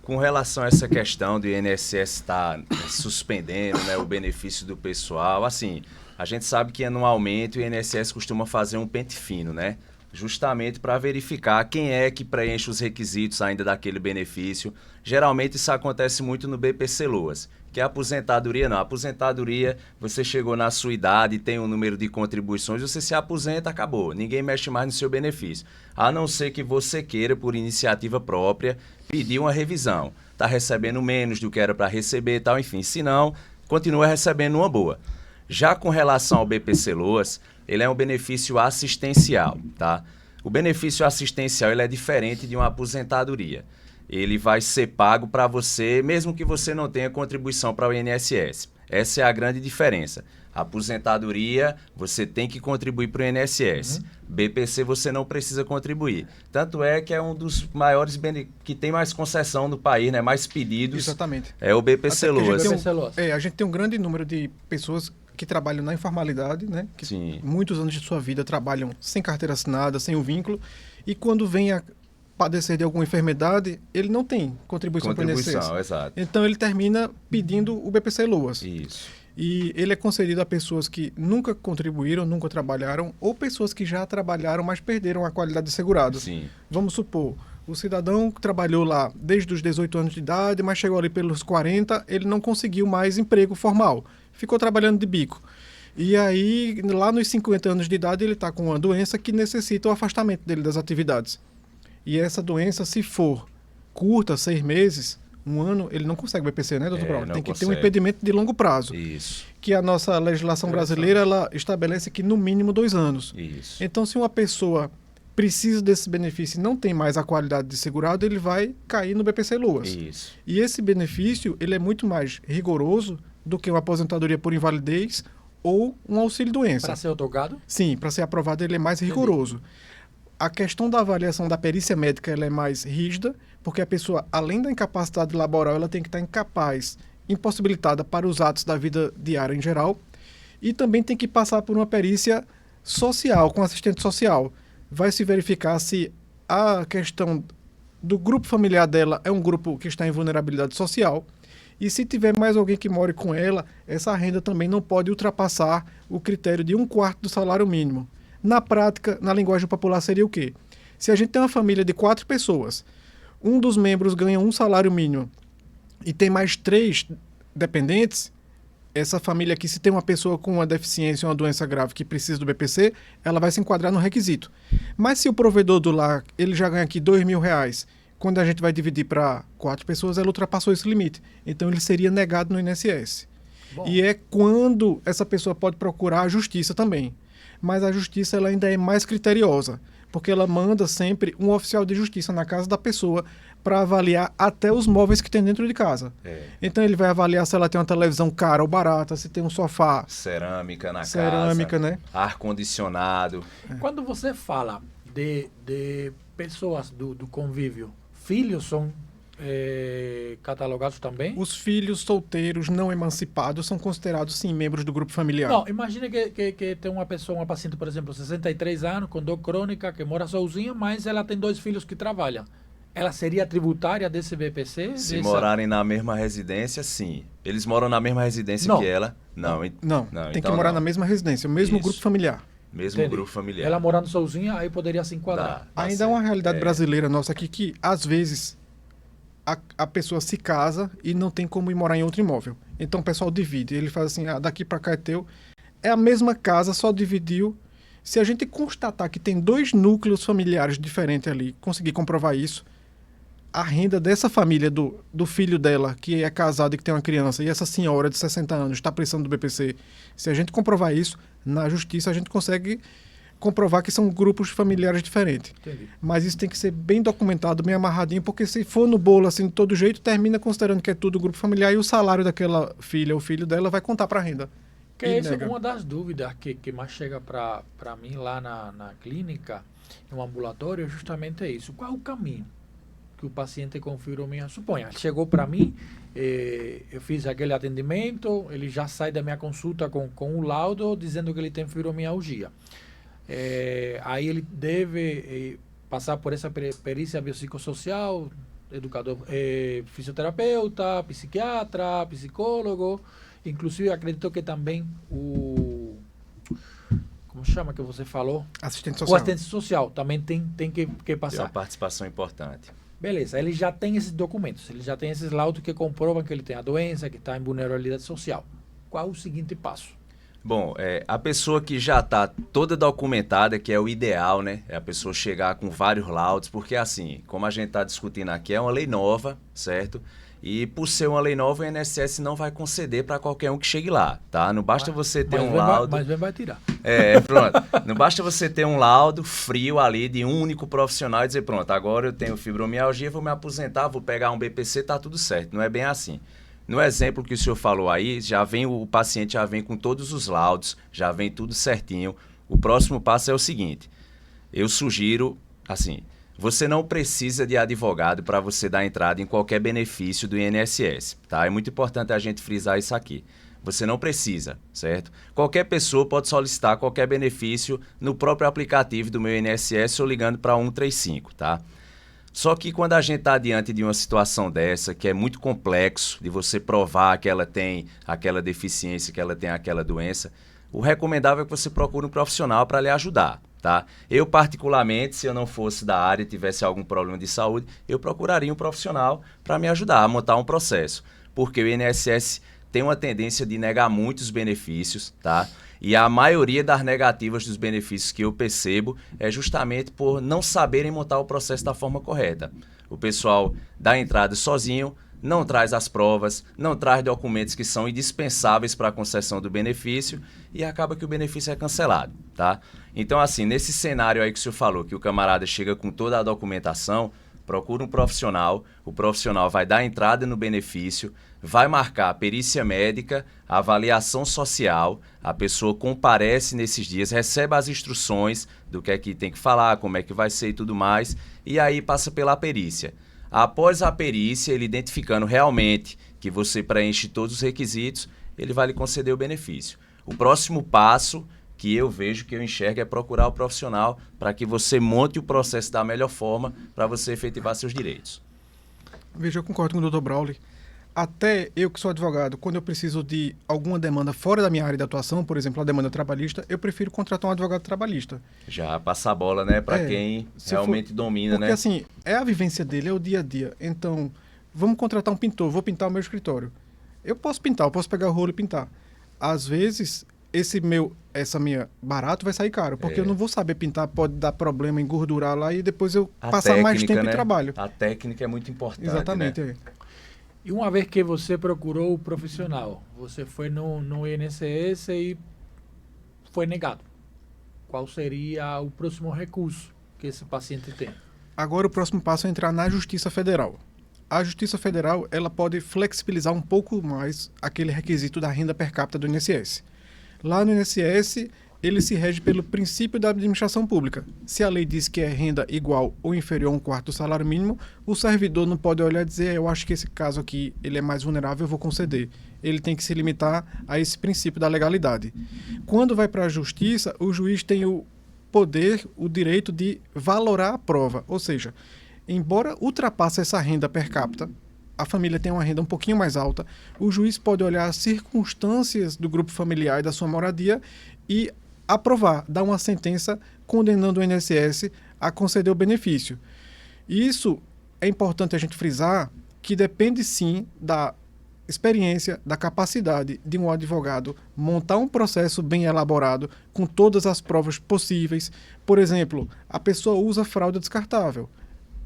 Com relação a essa questão do INSS estar suspendendo, né, o benefício do pessoal, assim, a gente sabe que anualmente o INSS costuma fazer um pente fino, né? Justamente para verificar quem é que preenche os requisitos ainda daquele benefício. Geralmente isso acontece muito no BPC-Loas, que a aposentadoria não. A aposentadoria, você chegou na sua idade, tem um número de contribuições, você se aposenta, acabou. Ninguém mexe mais no seu benefício. A não ser que você queira, por iniciativa própria, pedir uma revisão. Está recebendo menos do que era para receber e tal, enfim. Se não, continua recebendo uma boa. Já com relação ao BPC-Loas, ele é um benefício assistencial, tá? O benefício assistencial ele é diferente de uma aposentadoria. Ele vai ser pago para você, mesmo que você não tenha contribuição para o INSS. Essa é a grande diferença. A aposentadoria, você tem que contribuir para o INSS. BPC, você não precisa contribuir. Tanto é que é um dos maiores, que tem mais concessão no país, né? Mais pedidos. Exatamente. É o BPC-Loas. A gente tem um grande número de pessoas que trabalham na informalidade, né? Que Sim. Muitos anos de sua vida trabalham sem carteira assinada, sem um vínculo, e quando vem a padecer de alguma enfermidade, ele não tem contribuição para o INSS. Exato. Então ele termina pedindo o BPC-Loas. Isso. E ele é concedido a pessoas que nunca contribuíram, nunca trabalharam, ou pessoas que já trabalharam, mas perderam a qualidade de segurado. Sim. Vamos supor, o cidadão que trabalhou lá desde os 18 anos de idade, mas chegou ali pelos 40, ele não conseguiu mais emprego formal. Ficou trabalhando de bico. E aí, lá nos 50 anos de idade, ele está com uma doença que necessita o afastamento dele das atividades. E essa doença, se for curta, 6 meses, 1 ano, ele não consegue BPC, né, doutor Braulio? Tem que ter um impedimento de longo prazo. Isso. Que a nossa legislação brasileira, ela estabelece que no mínimo 2 anos. Isso. Então, se uma pessoa precisa desse benefício e não tem mais a qualidade de segurado, ele vai cair no BPC-Loas. Isso. E esse benefício, ele é muito mais rigoroso do que uma aposentadoria por invalidez ou um auxílio-doença. Para ser otorgado? Sim, para ser aprovado ele é mais rigoroso. A questão da avaliação da perícia médica ela é mais rígida, porque a pessoa, além da incapacidade laboral, ela tem que estar incapaz, impossibilitada para os atos da vida diária em geral, e também tem que passar por uma perícia social, com assistente social. Vai se verificar se a questão do grupo familiar dela é um grupo que está em vulnerabilidade social, e se tiver mais alguém que more com ela, essa renda também não pode ultrapassar o critério de 1/4 do salário mínimo. Na prática, na linguagem popular, seria o quê? Se a gente tem uma família de 4 pessoas, um dos membros ganha um salário mínimo e tem mais 3 dependentes, essa família aqui, se tem uma pessoa com uma deficiência ou uma doença grave que precisa do BPC, ela vai se enquadrar no requisito. Mas se o provedor do lar, ele já ganha aqui R$2.000, quando a gente vai dividir para 4 pessoas, ela ultrapassou esse limite. Então, ele seria negado no INSS. Bom. E é quando essa pessoa pode procurar a justiça também. Mas a justiça ela ainda é mais criteriosa, porque ela manda sempre um oficial de justiça na casa da pessoa para avaliar até os móveis que tem dentro de casa. Então ele vai avaliar se ela tem uma televisão cara ou barata, se tem um sofá. Cerâmica na Cerâmica, casa. Né? Ar-condicionado. Quando você fala de pessoas do convívio, filhos são catalogados também? Os filhos solteiros não emancipados são considerados, sim, membros do grupo familiar. Não, imagine que tem uma pessoa, uma paciente, por exemplo, 63 anos, com dor crônica, que mora sozinha, mas ela tem 2 filhos que trabalham. Ela seria tributária desse BPC? Se morarem na mesma residência, sim. Eles moram na mesma residência que ela? Não, tem então que morar na mesma residência, o mesmo grupo familiar. Mesmo Entendi. grupo familiar. Ela morando sozinha, aí poderia se enquadrar. Ainda é uma realidade brasileira nossa aqui que, às vezes, a pessoa se casa e não tem como ir morar em outro imóvel. Então o pessoal divide. Ele faz assim, daqui para cá é teu. É a mesma casa, só dividiu. Se a gente constatar que tem 2 núcleos familiares diferentes ali, conseguir comprovar isso, a renda dessa família, do filho dela, que é casado e que tem uma criança, e essa senhora de 60 anos está precisando do BPC, se a gente comprovar isso, na justiça a gente consegue comprovar que são grupos familiares diferentes. Entendi. Mas isso tem que ser bem documentado, bem amarradinho, porque se for no bolo assim de todo jeito, termina considerando que é tudo grupo familiar e o salário daquela filha ou filho dela vai contar para a renda. Que é uma das dúvidas que mais chega para mim lá na clínica, no ambulatório, é justamente isso. Qual é o caminho que o paciente com fibromialgia? Suponha, chegou para mim, eu fiz aquele atendimento, ele já sai da minha consulta com o laudo dizendo que ele tem fibromialgia. Aí ele deve passar por essa perícia biopsicossocial, educador, fisioterapeuta, psiquiatra, psicólogo, inclusive acredito que também como chama que você falou? Assistente social. O assistente social também tem que passar. Tem uma participação importante. Beleza, ele já tem esses documentos, ele já tem esses laudos que comprovam que ele tem a doença, que está em vulnerabilidade social. Qual o seguinte passo? Bom, a pessoa que já está toda documentada, que é o ideal, né? É a pessoa chegar com vários laudos, porque assim, como a gente está discutindo aqui, é uma lei nova, certo? E por ser uma lei nova, o INSS não vai conceder para qualquer um que chegue lá, tá? Não basta você ter um laudo... Mas vai tirar. Pronto. Não basta você ter um laudo frio ali de um único profissional e dizer, pronto, agora eu tenho fibromialgia, vou me aposentar, vou pegar um BPC, tá tudo certo. Não é bem assim. No exemplo que o senhor falou aí, o paciente já vem com todos os laudos, já vem tudo certinho. O próximo passo é o seguinte, eu sugiro, assim, você não precisa de advogado para você dar entrada em qualquer benefício do INSS, tá? É muito importante a gente frisar isso aqui. Você não precisa, certo? Qualquer pessoa pode solicitar qualquer benefício no próprio aplicativo do meu INSS ou ligando para 135, tá? Só que quando a gente está diante de uma situação dessa, que é muito complexo de você provar que ela tem aquela deficiência, que ela tem aquela doença, o recomendável é que você procure um profissional para lhe ajudar, tá? Eu, particularmente, se eu não fosse da área e tivesse algum problema de saúde, eu procuraria um profissional para me ajudar a montar um processo, porque o INSS tem uma tendência de negar muitos benefícios, tá? E a maioria das negativas dos benefícios que eu percebo é justamente por não saberem montar o processo da forma correta. O pessoal dá entrada sozinho, não traz as provas, não traz documentos que são indispensáveis para a concessão do benefício e acaba que o benefício é cancelado, tá? Então, assim, nesse cenário aí que o senhor falou, que o camarada chega com toda a documentação, procura um profissional, o profissional vai dar entrada no benefício, vai marcar a perícia médica, a avaliação social, a pessoa comparece nesses dias, recebe as instruções do que é que tem que falar, como é que vai ser e tudo mais, e aí passa pela perícia. Após a perícia, ele identificando realmente que você preenche todos os requisitos, ele vai lhe conceder o benefício. O próximo passo que eu vejo, que eu enxergo, é procurar o profissional para que você monte o processo da melhor forma para você efetivar seus direitos. Veja, eu concordo com o Dr. Brauli. Até eu que sou advogado, quando eu preciso de alguma demanda fora da minha área de atuação, por exemplo, a demanda trabalhista, eu prefiro contratar um advogado trabalhista. Já passa a bola, né, para quem realmente domina, porque, né? Porque assim, é a vivência dele, é o dia a dia. Então, vamos contratar um pintor, vou pintar o meu escritório. Eu posso pintar, eu posso pegar o rolo e pintar. Às vezes, essa minha barato vai sair caro, porque eu não vou saber pintar, pode dar problema, engordurar lá e depois eu passar mais tempo em trabalho. A técnica é muito importante, exatamente, né? E uma vez que você procurou o profissional, você foi no INSS e foi negado. Qual seria o próximo recurso que esse paciente tem? Agora o próximo passo é entrar na Justiça Federal. A Justiça Federal ela pode flexibilizar um pouco mais aquele requisito da renda per capita do INSS. Lá no INSS, ele se rege pelo princípio da administração pública. Se a lei diz que é renda igual ou inferior a 1/4 do salário mínimo, o servidor não pode olhar e dizer, eu acho que esse caso aqui ele é mais vulnerável, eu vou conceder. Ele tem que se limitar a esse princípio da legalidade. Quando vai para a justiça, o juiz tem o poder, o direito de valorar a prova. Ou seja, embora ultrapasse essa renda per capita, a família tem uma renda um pouquinho mais alta, o juiz pode olhar as circunstâncias do grupo familiar e da sua moradia e aprovar, dar uma sentença condenando o INSS a conceder o benefício. Isso é importante a gente frisar que depende sim da experiência, da capacidade de um advogado montar um processo bem elaborado com todas as provas possíveis. Por exemplo, a pessoa usa fralda descartável.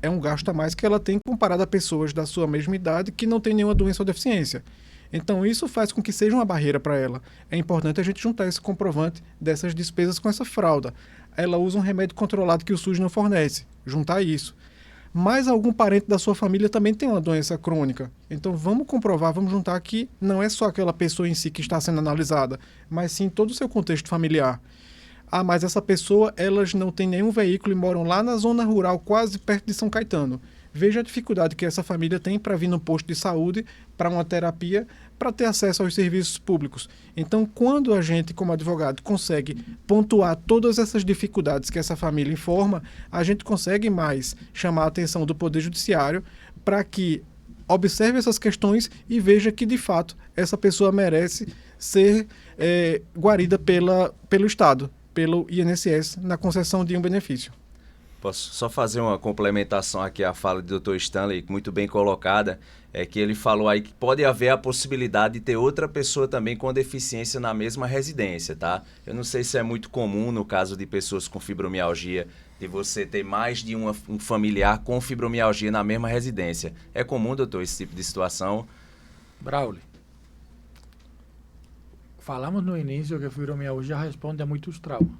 É um gasto a mais que ela tem comparado a pessoas da sua mesma idade que não têm nenhuma doença ou deficiência. Então, isso faz com que seja uma barreira para ela. É importante a gente juntar esse comprovante dessas despesas com essa fralda. Ela usa um remédio controlado que o SUS não fornece. Juntar isso. Mas algum parente da sua família também tem uma doença crônica. Então, vamos comprovar, vamos juntar que não é só aquela pessoa em si que está sendo analisada, mas sim todo o seu contexto familiar. Ah, mas essa pessoa, elas não têm nenhum veículo e moram lá na zona rural, quase perto de São Caetano. Veja a dificuldade que essa família tem para vir no posto de saúde, para uma terapia, para ter acesso aos serviços públicos. Então, quando a gente, como advogado, consegue pontuar todas essas dificuldades que essa família informa, a gente consegue mais chamar a atenção do Poder Judiciário para que observe essas questões e veja que, de fato, essa pessoa merece ser guarida pelo Estado, pelo INSS, na concessão de um benefício. Posso só fazer uma complementação aqui à fala do Dr. Stanley, muito bem colocada, é que ele falou aí que pode haver a possibilidade de ter outra pessoa também com deficiência na mesma residência, tá? Eu não sei se é muito comum no caso de pessoas com fibromialgia, de você ter mais de um familiar com fibromialgia na mesma residência. É comum, doutor, esse tipo de situação? Braulio, falamos no início que a fibromialgia responde a muitos traumas.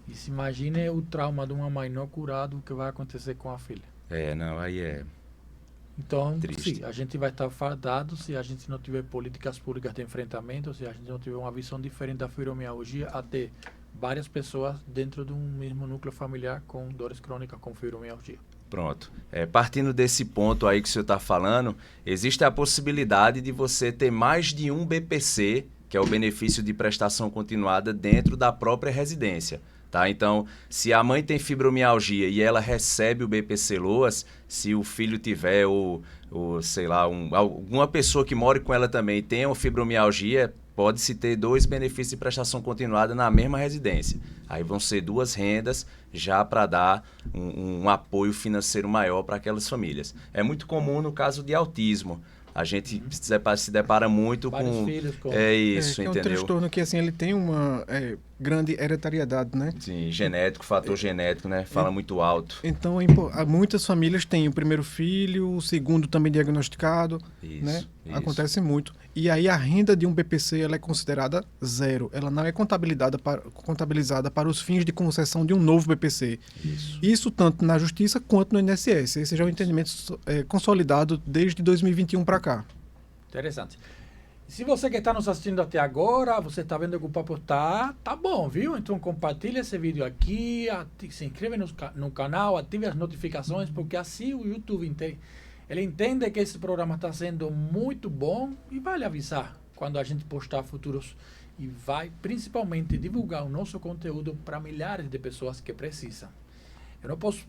E se imagine o trauma de uma mãe não curada, o que vai acontecer com a filha. Não, aí é Então, triste. sim, a gente vai estar fardado se a gente não tiver políticas públicas de enfrentamento, se a gente não tiver uma visão diferente da fibromialgia, a ter várias pessoas dentro de um mesmo núcleo familiar com dores crônicas com fibromialgia. Pronto. Partindo desse ponto aí que o senhor está falando, existe a possibilidade de você ter mais de um BPC, que é o benefício de prestação continuada, dentro da própria residência. Tá? Então, se a mãe tem fibromialgia e ela recebe o BPC-LOAS, se o filho tiver ou sei lá, alguma pessoa que more com ela também tenha uma fibromialgia, pode-se ter 2 benefícios de prestação continuada na mesma residência. Aí vão ser 2 rendas já para dar um apoio financeiro maior para aquelas famílias. É muito comum no caso de autismo. A gente se depara muito Vários com... filhos com... isso, é entendeu? um transtorno que, assim, ele tem uma grande hereditariedade, né? Sim, genético, fator genético, né? Fala muito alto. Então, muitas famílias têm o primeiro filho, o segundo também diagnosticado, Isso, né? isso. Acontece muito. E aí a renda de um BPC ela é considerada zero. Ela não é contabilizada para os fins de concessão de um novo BPC. Isso tanto na Justiça quanto no INSS. Esse já é um entendimento consolidado desde 2021 para cá. Interessante. Se você que está nos assistindo até agora, você está vendo que o papo tá bom, viu? Então compartilha esse vídeo aqui, se inscreve no canal, ative as notificações, porque assim o YouTube ele entende que esse programa está sendo muito bom e vai lhe avisar quando a gente postar futuros e vai principalmente divulgar o nosso conteúdo para milhares de pessoas que precisam. Eu não posso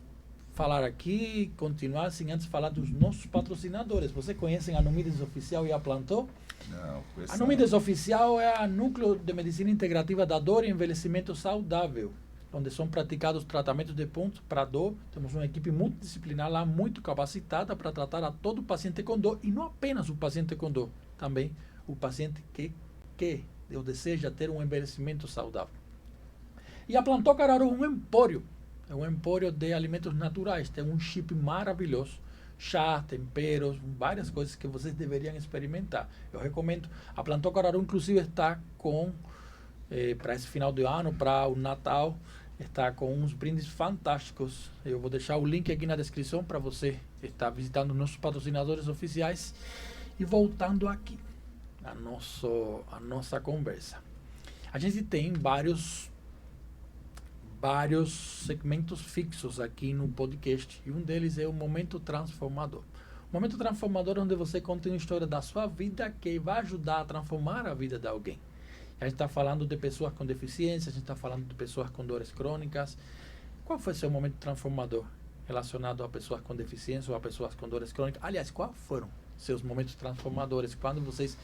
falar aqui, continuar sem antes falar dos nossos patrocinadores. Vocês conhecem a Numides Oficial e a Plantou? Não, A Numides Oficial é a núcleo de medicina integrativa da dor e envelhecimento saudável, onde são praticados tratamentos de pontos para dor. Temos uma equipe multidisciplinar lá, muito capacitada para tratar a todo paciente com dor, e não apenas o paciente com dor, também o paciente que ou deseja ter um envelhecimento saudável. E a Plantou Caruaru é um empório de alimentos naturais, tem um chip maravilhoso, chá, temperos, várias coisas que vocês deveriam experimentar. Eu recomendo. A Plantão Caruaru, inclusive, está com, para esse final de ano, para o Natal, está com uns brindes fantásticos. Eu vou deixar o link aqui na descrição para você estar visitando nossos patrocinadores oficiais. E voltando aqui, a nossa conversa. A gente tem vários segmentos fixos aqui no podcast. E um deles é o Momento Transformador. O Momento Transformador é onde você conta uma história da sua vida que vai ajudar a transformar a vida de alguém. A gente está falando de pessoas com deficiência, a gente está falando de pessoas com dores crônicas. Qual foi seu momento transformador relacionado a pessoas com deficiência ou a pessoas com dores crônicas? Aliás, quais foram seus momentos transformadores? Quando vocês...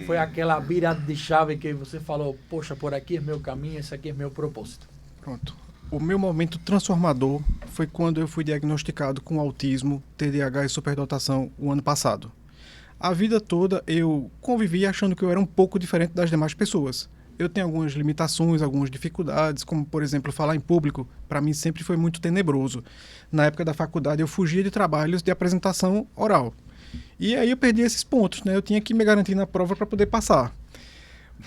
Foi aquela virada de chave que você falou, poxa, por aqui é meu caminho, esse aqui é meu propósito. Pronto. O meu momento transformador foi quando eu fui diagnosticado com autismo, TDAH e superdotação o ano passado. A vida toda eu convivi achando que eu era um pouco diferente das demais pessoas. Eu tenho algumas limitações, algumas dificuldades, como, por exemplo, falar em público, para mim sempre foi muito tenebroso. Na época da faculdade eu fugia de trabalhos de apresentação oral. E aí eu perdi esses pontos, né? Eu tinha que me garantir na prova para poder passar.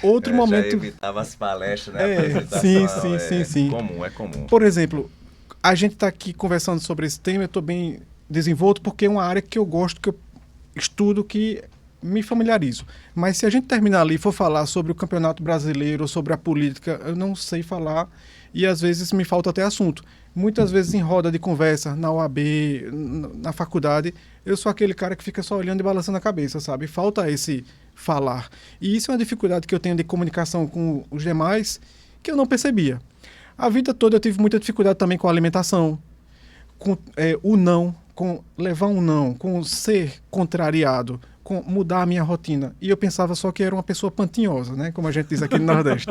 Outro momento... Já evitava as palestras, né? Sim. É comum. Por exemplo, a gente está aqui conversando sobre esse tema, eu estou bem desenvolto porque é uma área que eu gosto, que eu estudo, que me familiarizo. Mas se a gente terminar ali e for falar sobre o Campeonato Brasileiro, sobre a política, eu não sei falar e às vezes me falta até assunto. Muitas vezes em roda de conversa, na OAB, na faculdade, eu sou aquele cara que fica só olhando e balançando a cabeça, sabe? Falta esse falar. E isso é uma dificuldade que eu tenho de comunicação com os demais que eu não percebia. A vida toda eu tive muita dificuldade também com a alimentação, com o não, com levar um não, com ser contrariado, com mudar a minha rotina. E eu pensava só que era uma pessoa pantinhosa, né? Como a gente diz aqui no Nordeste.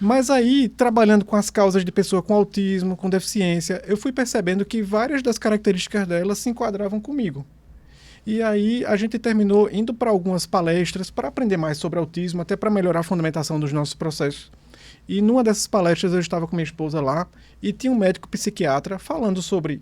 Mas aí, trabalhando com as causas de pessoa com autismo, com deficiência, eu fui percebendo que várias das características delas se enquadravam comigo. E aí a gente terminou indo para algumas palestras para aprender mais sobre autismo, até para melhorar a fundamentação dos nossos processos. E numa dessas palestras eu estava com minha esposa lá e tinha um médico psiquiatra falando sobre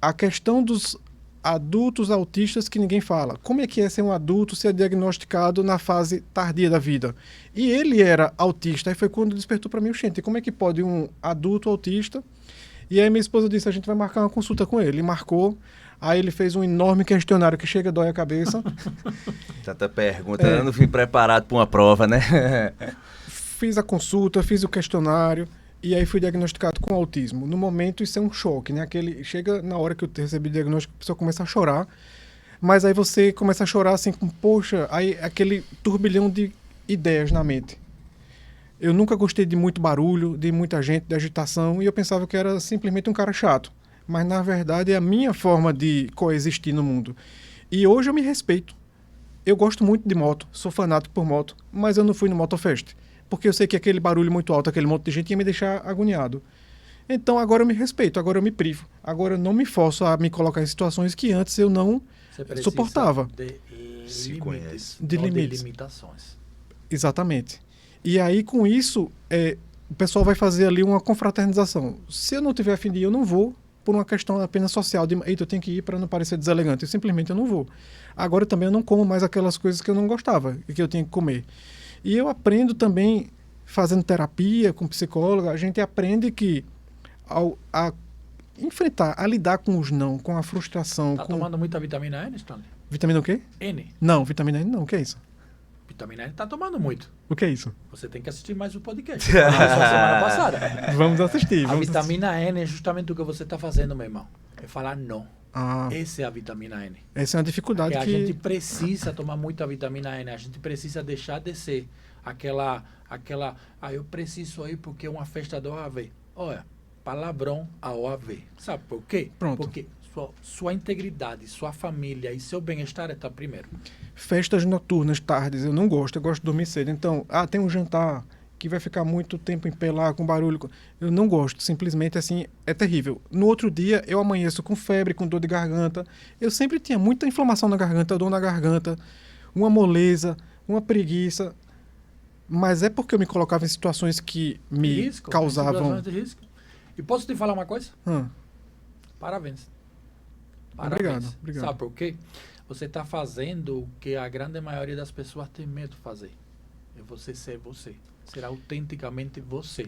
a questão dos adultos autistas que ninguém fala. Como é que é ser um adulto, ser diagnosticado na fase tardia da vida? E ele era autista, e foi quando despertou para mim o gente, como é que pode um adulto autista? E aí minha esposa disse, a gente vai marcar uma consulta com ele. Ele marcou, aí ele fez um enorme questionário que chega, dói a cabeça. Tanta pergunta, eu não fui preparado para uma prova, né? Fiz a consulta, fiz o questionário, e aí fui diagnosticado com autismo. No momento, isso é um choque, né? Chega na hora que eu recebi o diagnóstico, a pessoa começa a chorar, mas aí você começa a chorar assim, poxa, aí aquele turbilhão de ideias na mente. Eu nunca gostei de muito barulho, de muita gente, de agitação, e eu pensava que era simplesmente um cara chato. Mas, na verdade, é a minha forma de coexistir no mundo. E hoje eu me respeito. Eu gosto muito de moto, sou fanático por moto, mas eu não fui no Motofest, porque eu sei que aquele barulho muito alto, aquele monte de gente ia me deixar agoniado. Então agora eu me respeito, agora eu me privo. Agora eu não me forço a me colocar em situações que antes eu não suportava. Se conhece. De limites. De limitações. Exatamente. E aí com isso, o pessoal vai fazer ali uma confraternização. Se eu não tiver a fim de ir, eu não vou, por uma questão apenas social, de eita, eu tenho que ir para não parecer deselegante. Eu não vou. Agora também eu não como mais aquelas coisas que eu não gostava e que eu tinha que comer. E eu aprendo também, fazendo terapia com psicóloga, a gente aprende que a enfrentar, a lidar com os não, com a frustração... Tá tomando muita vitamina N, Stanley? Vitamina o quê? N. Não, vitamina N não, o que é isso? Vitamina N tá tomando muito. O que é isso? Você tem que assistir mais o podcast. Só semana passada. Vamos assistir. A vitamina N é justamente o que você tá fazendo, meu irmão. É falar não. Ah, Essa é a vitamina N. essa é uma dificuldade Porque que... a gente precisa tomar muita vitamina N. A gente precisa deixar de ser aquela... eu preciso ir porque é uma festa da OAV. Olha, palavrão a OAV. Sabe por quê? Pronto. Porque sua integridade, sua família e seu bem-estar está primeiro. Festas noturnas, tardes, eu não gosto. Eu gosto de dormir cedo. Então, tem um jantar que vai ficar muito tempo em pé lá, com barulho. Eu não gosto. Simplesmente, assim, é terrível. No outro dia, eu amanheço com febre, com dor de garganta. Eu sempre tinha muita inflamação na garganta, dor na garganta, uma moleza, uma preguiça. Mas é porque eu me colocava em situações que me causavam... Situações de risco. E posso te falar uma coisa? Parabéns. Parabéns. Obrigado. Sabe por quê? Você está fazendo o que a grande maioria das pessoas tem medo de fazer. É você ser você. Ser autenticamente você.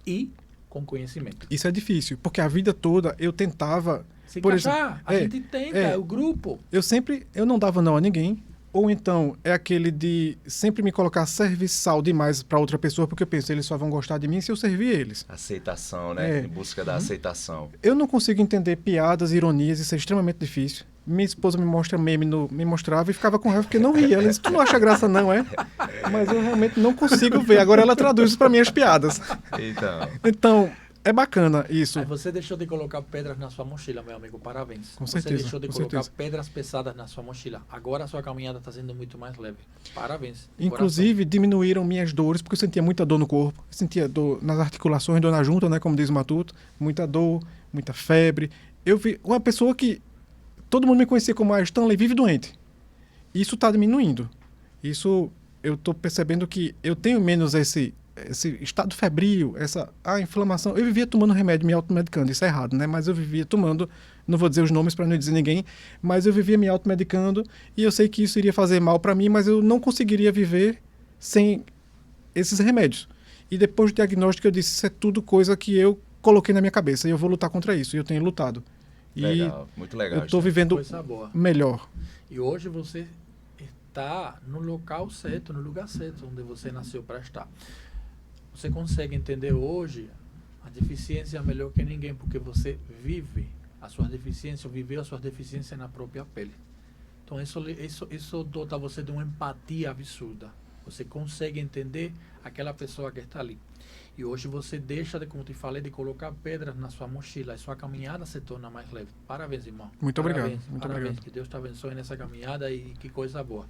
E com conhecimento. Isso é difícil, porque a vida toda eu tentava... Se por encaixar, exemplo, a gente tenta, é o grupo. Eu não dava não a ninguém, ou então é aquele de sempre me colocar serviçal demais para outra pessoa, porque eu penso, eles só vão gostar de mim se eu servir eles. Aceitação, né? É. Em busca da aceitação. Eu não consigo entender piadas, ironias, isso é extremamente difícil. Minha esposa me mostrava e ficava com raiva porque não ria. Ela disse, tu não acha graça não, é? Mas eu realmente não consigo ver. Agora ela traduz isso para minhas piadas. Então, é bacana isso. Aí você deixou de colocar pedras na sua mochila, meu amigo. Parabéns. Com você certeza, deixou de com colocar certeza. pedras pesadas na sua mochila. Agora a sua caminhada está sendo muito mais leve. Parabéns. de Inclusive, diminuíram minhas dores, porque eu sentia muita dor no corpo. Eu sentia dor nas articulações, dor na junta, né, como diz o Matuto. Muita dor, muita febre. Eu vi uma pessoa que todo mundo me conhecia como a Stanley vive doente. Isso está diminuindo. Isso, eu estou percebendo que eu tenho menos esse estado febril, a inflamação. Eu vivia tomando remédio, me automedicando, isso é errado, né? Mas eu vivia tomando, não vou dizer os nomes para não dizer ninguém, mas eu vivia me automedicando e eu sei que isso iria fazer mal para mim, mas eu não conseguiria viver sem esses remédios. E depois do diagnóstico eu disse, isso é tudo coisa que eu coloquei na minha cabeça e eu vou lutar contra isso, e eu tenho lutado. Legal, muito legal. Eu estou vivendo coisa boa. melhor. E hoje você está no local certo, no lugar certo, onde você nasceu para estar. Você consegue entender hoje a deficiência melhor que ninguém, porque você vive a sua deficiência, viveu a sua deficiência na própria pele. Então isso dota você de uma empatia absurda. Você consegue entender aquela pessoa que está ali. E hoje você deixa de, como te falei, de colocar pedras na sua mochila. E sua caminhada se torna mais leve. Parabéns, irmão. Muito parabéns, obrigado. Muito parabéns. obrigado. Que Deus te abençoe nessa caminhada e que coisa boa.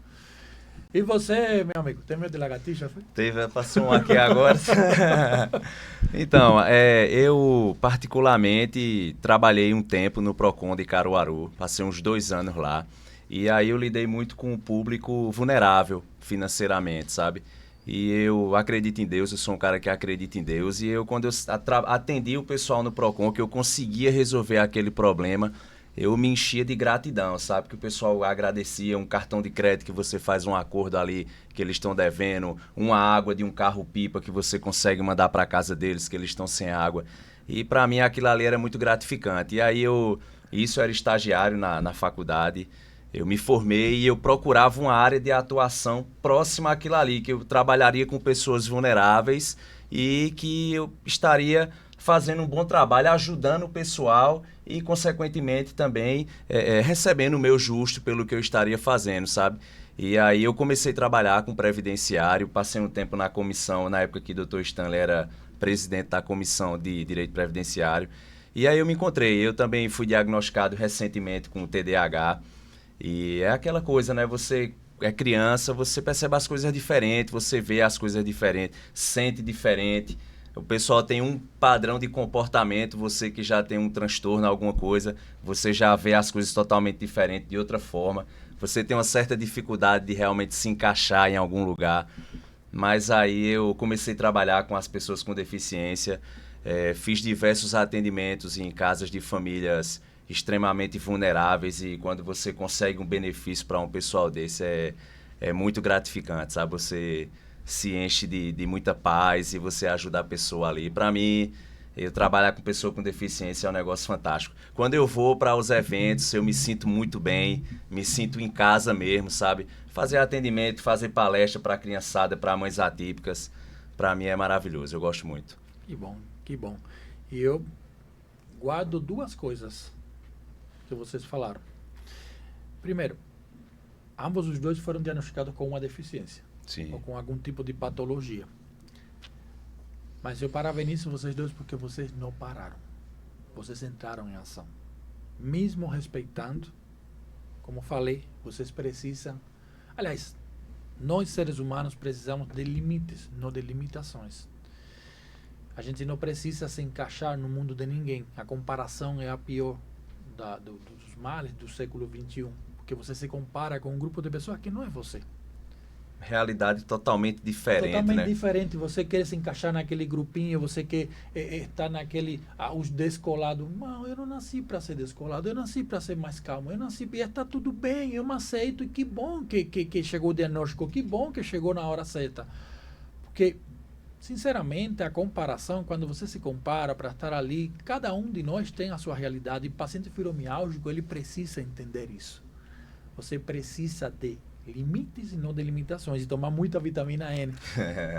E você, meu amigo, tem medo de lagartixa? Passou um aqui agora. Então, eu particularmente trabalhei um tempo no Procon de Caruaru. Passei uns 2 anos lá. E aí eu lidei muito com o público vulnerável financeiramente, sabe? E eu acredito em Deus, eu sou um cara que acredita em Deus. E quando eu atendi o pessoal no Procon, que eu conseguia resolver aquele problema, eu me enchia de gratidão, sabe? Que o pessoal agradecia um cartão de crédito que você faz um acordo ali, que eles estão devendo, uma água de um carro-pipa que você consegue mandar para casa deles, que eles estão sem água. E para mim aquilo ali era muito gratificante. E aí isso era estagiário na faculdade. Eu me formei e eu procurava uma área de atuação próxima àquilo ali, que eu trabalharia com pessoas vulneráveis e que eu estaria fazendo um bom trabalho, ajudando o pessoal e, consequentemente, também recebendo o meu justo pelo que eu estaria fazendo, sabe? E aí eu comecei a trabalhar com previdenciário, passei um tempo na comissão, na época que o Dr. Stanley era presidente da comissão de direito previdenciário. E aí eu me encontrei, eu também fui diagnosticado recentemente com TDAH. E é aquela coisa, né? Você é criança, você percebe as coisas diferentes, você vê as coisas diferentes, sente diferente. O pessoal tem um padrão de comportamento, você que já tem um transtorno, alguma coisa, você já vê as coisas totalmente diferentes, de outra forma. Você tem uma certa dificuldade de realmente se encaixar em algum lugar. Mas aí eu comecei a trabalhar com as pessoas com deficiência, fiz diversos atendimentos em casas de famílias extremamente vulneráveis, e quando você consegue um benefício para um pessoal desse é muito gratificante, sabe? Você se enche de muita paz e você ajuda a pessoa ali. Para mim, eu trabalhar com pessoa com deficiência é um negócio fantástico. Quando eu vou para os eventos, eu me sinto muito bem, me sinto em casa mesmo, sabe? Fazer atendimento, fazer palestra para criançada, para mães atípicas, para mim é maravilhoso, eu gosto muito. Que bom, que bom. E eu guardo 2 coisas que vocês falaram. Primeiro, ambos os dois foram diagnosticados com uma deficiência. Sim. Ou com algum tipo de patologia. Mas eu parabenizo vocês dois porque vocês não pararam. Vocês entraram em ação. Mesmo respeitando, como falei, vocês precisam... Aliás, nós seres humanos precisamos de limites, não de limitações. A gente não precisa se encaixar no mundo de ninguém. A comparação é a pior dos males do século XXI. Porque você se compara com um grupo de pessoas que não é você. realidade totalmente diferente, Totalmente né? diferente. Você quer se encaixar naquele grupinho, você quer estar naquele... os descolados. Não, eu não nasci para ser descolado, eu nasci para ser mais calmo, eu nasci... E está tudo bem, eu me aceito. E que bom que chegou o diagnóstico, que bom que chegou na hora certa. Porque, sinceramente, a comparação, quando você se compara para estar ali, cada um de nós tem a sua realidade. E o paciente fibromialgico, ele precisa entender isso. Você precisa de limites e não de limitações, e tomar muita vitamina N.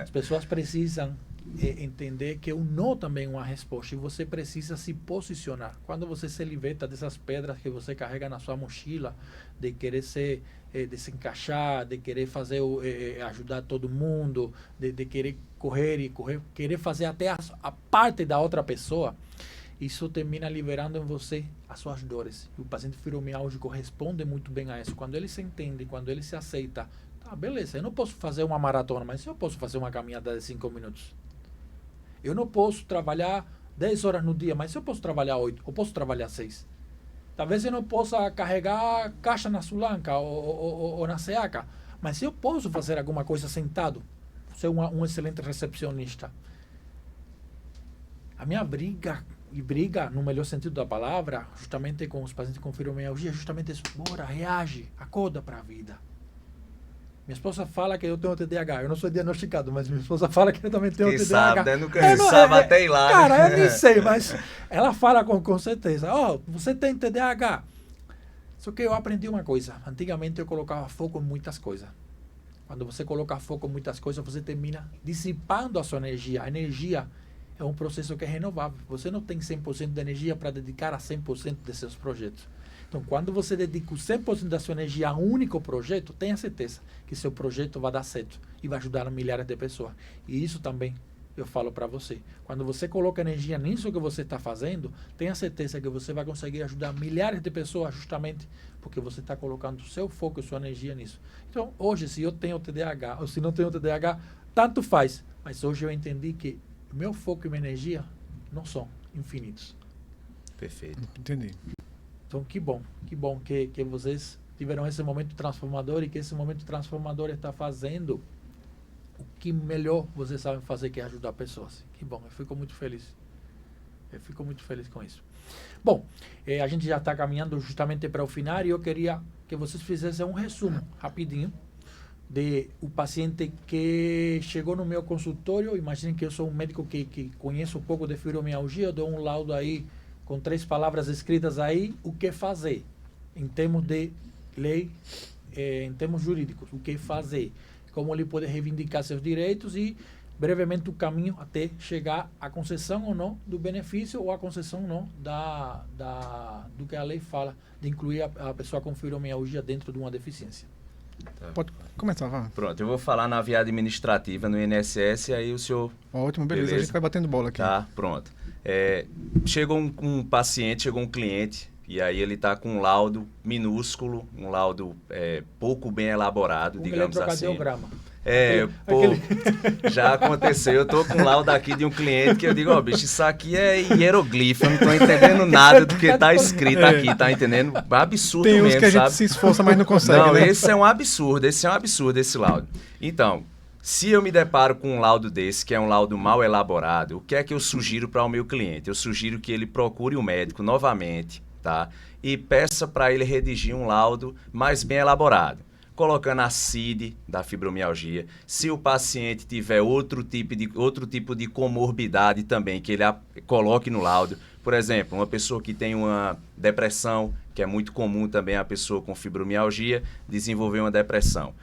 As pessoas precisam entender que o não também é uma resposta, e você precisa se posicionar. Quando você se liberta dessas pedras que você carrega na sua mochila, de querer de se encaixar, de querer fazer ajudar todo mundo, de querer correr, querer fazer até a parte da outra pessoa, isso termina liberando em você as suas dores. E o paciente fibromialgico responde muito bem a isso. Quando ele se entende, quando ele se aceita, tá, beleza, eu não posso fazer uma maratona, mas eu posso fazer uma caminhada de 5 minutos. Eu não posso trabalhar 10 horas no dia, mas eu posso trabalhar 8, ou posso trabalhar 6. Talvez eu não possa carregar caixa na Sulanca ou na SEACA, mas eu posso fazer alguma coisa sentado, ser um excelente recepcionista. A minha briga no melhor sentido da palavra, justamente com os pacientes com fibromialgia, justamente isso. Bora, reage, acorda para a vida. Minha esposa fala que eu tenho TDAH. Eu não sou diagnosticado, mas minha esposa fala que eu também tenho TDAH. Sabe, né? Nunca sabe até ir lá. Cara, eu nem sei, mas ela fala com certeza. Você tem TDAH. Só que eu aprendi uma coisa. Antigamente eu colocava foco em muitas coisas. Quando você coloca foco em muitas coisas, você termina dissipando a sua energia. A energia é um processo que é renovável. Você não tem 100% de energia para dedicar a 100% de seus projetos. Então, quando você dedica o 100% da sua energia a um único projeto, tenha certeza que seu projeto vai dar certo e vai ajudar a milhares de pessoas. E isso também eu falo para você. Quando você coloca energia nisso que você está fazendo, tenha certeza que você vai conseguir ajudar milhares de pessoas justamente porque você está colocando o seu foco e sua energia nisso. Então, hoje, se eu tenho TDAH ou se não tenho TDAH, tanto faz. Mas hoje eu entendi que o meu foco e minha energia não são infinitos. Perfeito. Entendi. Então, que bom que vocês tiveram esse momento transformador e que esse momento transformador está fazendo o que melhor vocês sabem fazer, que é ajudar pessoas. Que bom, eu fico muito feliz. Eu fico muito feliz com isso. Bom, a gente já está caminhando justamente para o final e eu queria que vocês fizessem um resumo rapidinho de o paciente que chegou no meu consultório. Imaginem que eu sou um médico que conheço um pouco de fibromialgia, eu dou um laudo aí com 3 palavras escritas aí, o que fazer, em termos de lei, em termos jurídicos, o que fazer, como ele pode reivindicar seus direitos e, brevemente, o caminho até chegar à concessão ou não do benefício ou à concessão ou não do que a lei fala, de incluir a pessoa com fibromialgia dentro de uma deficiência. Tá. Pode começar, vá. Pronto, eu vou falar na via administrativa no INSS, aí o senhor... Ótimo, beleza. A gente vai batendo bola aqui. Tá, pronto. Chegou um paciente, chegou um cliente, e aí ele está com um laudo minúsculo, um laudo pouco bem elaborado, digamos assim. Já aconteceu. Eu tô com um laudo aqui de um cliente que eu digo, bicho, isso aqui é hieroglifo, eu não tô entendendo nada do que tá escrito aqui, tá entendendo? Absurdo Tem mesmo, uns que a gente sabe? se esforça, mas não consegue, Não, né? esse é um absurdo, esse laudo. Então, se eu me deparo com um laudo desse, que é um laudo mal elaborado, o que é que eu sugiro para o meu cliente? Eu sugiro que ele procure o médico novamente, tá? E peça para ele redigir um laudo mais bem elaborado, colocando a CID da fibromialgia. Se o paciente tiver outro tipo de comorbidade também, que ele coloque no laudo. Por exemplo, uma pessoa que tem uma depressão, que é muito comum também a pessoa com fibromialgia desenvolver uma depressão.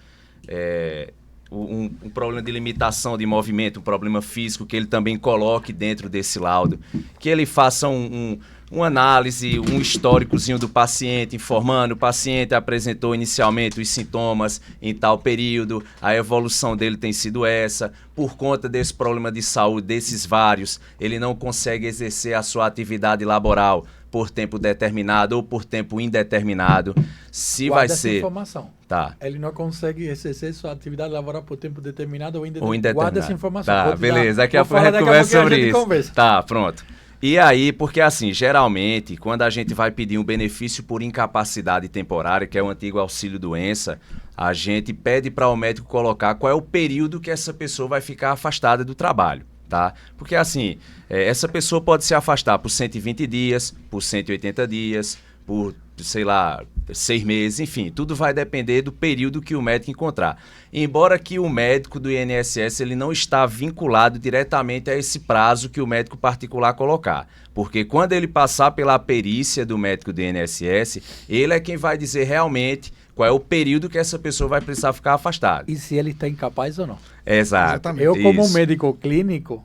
Um problema de limitação de movimento, um problema físico, que ele também coloque dentro desse laudo. Que ele faça uma análise, um históricozinho do paciente, informando o paciente apresentou inicialmente os sintomas em tal período, a evolução dele tem sido essa, por conta desse problema de saúde, desses vários, ele não consegue exercer a sua atividade laboral por tempo determinado ou por tempo indeterminado. Se Guarda vai essa ser... informação. Tá. Ele não consegue exercer sua atividade laboral por tempo determinado ou indeterminado. Guarda essa informação. Tá, beleza. Daqui a pouco a gente conversa sobre isso. Tá, pronto. E aí, porque assim, geralmente, quando a gente vai pedir um benefício por incapacidade temporária, que é o antigo auxílio-doença, a gente pede para o médico colocar qual é o período que essa pessoa vai ficar afastada do trabalho, tá? Porque assim, essa pessoa pode se afastar por 120 dias, por 180 dias, por, sei lá, 6 meses, enfim, tudo vai depender do período que o médico encontrar. Embora que o médico do INSS ele não está vinculado diretamente a esse prazo que o médico particular colocar, porque quando ele passar pela perícia do médico do INSS, ele é quem vai dizer realmente qual é o período que essa pessoa vai precisar ficar afastada. E se ele está incapaz ou não. Exato. Exatamente. Eu como Isso. médico clínico,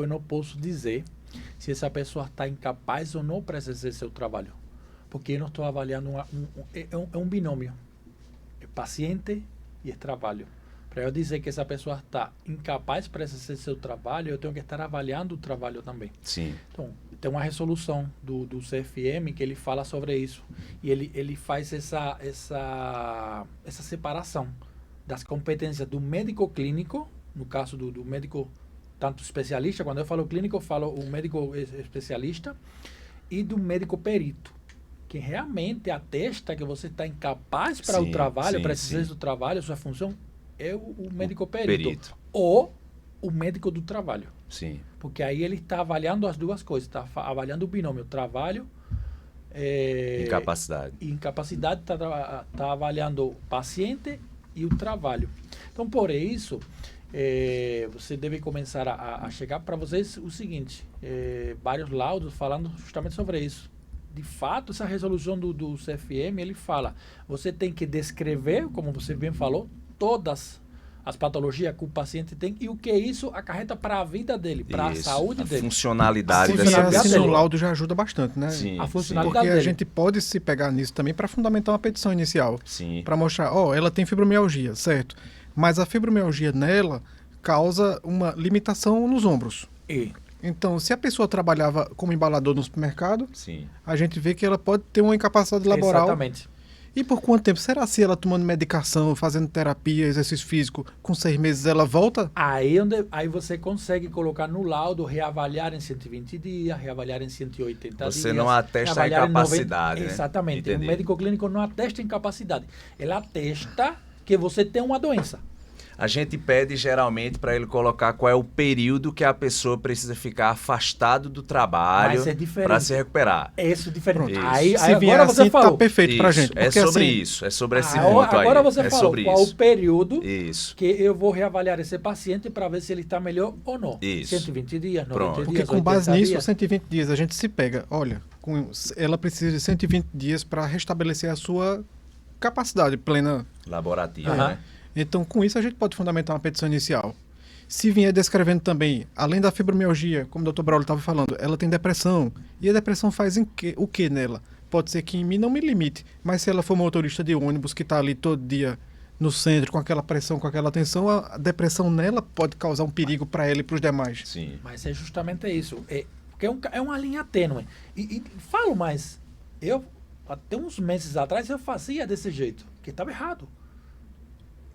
eu não posso dizer se essa pessoa está incapaz ou não para exercer seu trabalho. Porque eu não estou avaliando é um binômio. É paciente e é trabalho. Para eu dizer que essa pessoa está incapaz para exercer seu trabalho, eu tenho que estar avaliando o trabalho também. Sim. Então, tem uma resolução do CFM que ele fala sobre isso. E ele faz essa separação das competências do médico clínico, no caso do médico tanto especialista, quando eu falo clínico, eu falo o médico especialista, e do médico perito, que realmente atesta que você está incapaz para o trabalho, para exercer do trabalho, sua função é o médico perito. Ou o médico do trabalho. Sim. Porque aí ele está avaliando as duas coisas, está avaliando o binômio trabalho Incapacidade. e incapacidade, está avaliando o paciente e o trabalho. Então, por isso, você deve começar a chegar para vocês o seguinte, vários laudos falando justamente sobre isso. De fato, essa resolução do CFM, ele fala, você tem que descrever, como você bem falou, todas as patologias que o paciente tem e o que isso acarreta para a vida dele, para a saúde dele. Funcionalidade Sim, dessa assim, pessoa. o laudo já ajuda bastante, né? Sim, A funcionalidade Porque a dele. gente pode se pegar nisso também para fundamentar uma petição inicial. Sim. Para mostrar, ela tem fibromialgia, certo? Mas a fibromialgia nela causa uma limitação nos ombros. E Então, se a pessoa trabalhava como embalador no supermercado, Sim. a gente vê que ela pode ter uma incapacidade laboral. exatamente. E por quanto tempo? Será se ela tomando medicação, fazendo terapia, exercício físico, com 6 meses ela volta? Aí você consegue colocar no laudo, reavaliar em 120 dias, reavaliar em 180 dias. Você não atesta a reavaliar em incapacidade, né? Exatamente. Entendi. O médico clínico não atesta incapacidade. Ele atesta que você tem uma doença. A gente pede geralmente para ele colocar qual é o período que a pessoa precisa ficar afastado do trabalho Mas é diferente. para se recuperar. É isso diferente. Pronto. Aí Se vier agora você assim, falou. tá perfeito pra Isso, gente. é Porque, sobre assim, isso, é sobre esse ponto aí. Agora você é falou sobre qual isso. o período Isso. que eu vou reavaliar esse paciente para ver se ele está melhor ou não. Isso. 120 dias, 90 Pronto. dias, Porque com 80 base nisso, dias. 120 dias, a gente se pega. Olha, ela precisa de 120 dias para restabelecer a sua capacidade plena. Laborativa, Aham. né? Então, com isso, a gente pode fundamentar uma petição inicial. Se vier descrevendo também, além da fibromialgia, como o Dr. Braulio estava falando, ela tem depressão. E a depressão faz o que nela? Pode ser que em mim não me limite, mas se ela for motorista de ônibus que está ali todo dia no centro, com aquela pressão, com aquela tensão, a depressão nela pode causar um perigo para ela e para os demais. Sim. Mas é justamente isso. Porque é uma linha tênue. E falo mais, eu, até uns meses atrás, eu fazia desse jeito, que estava errado.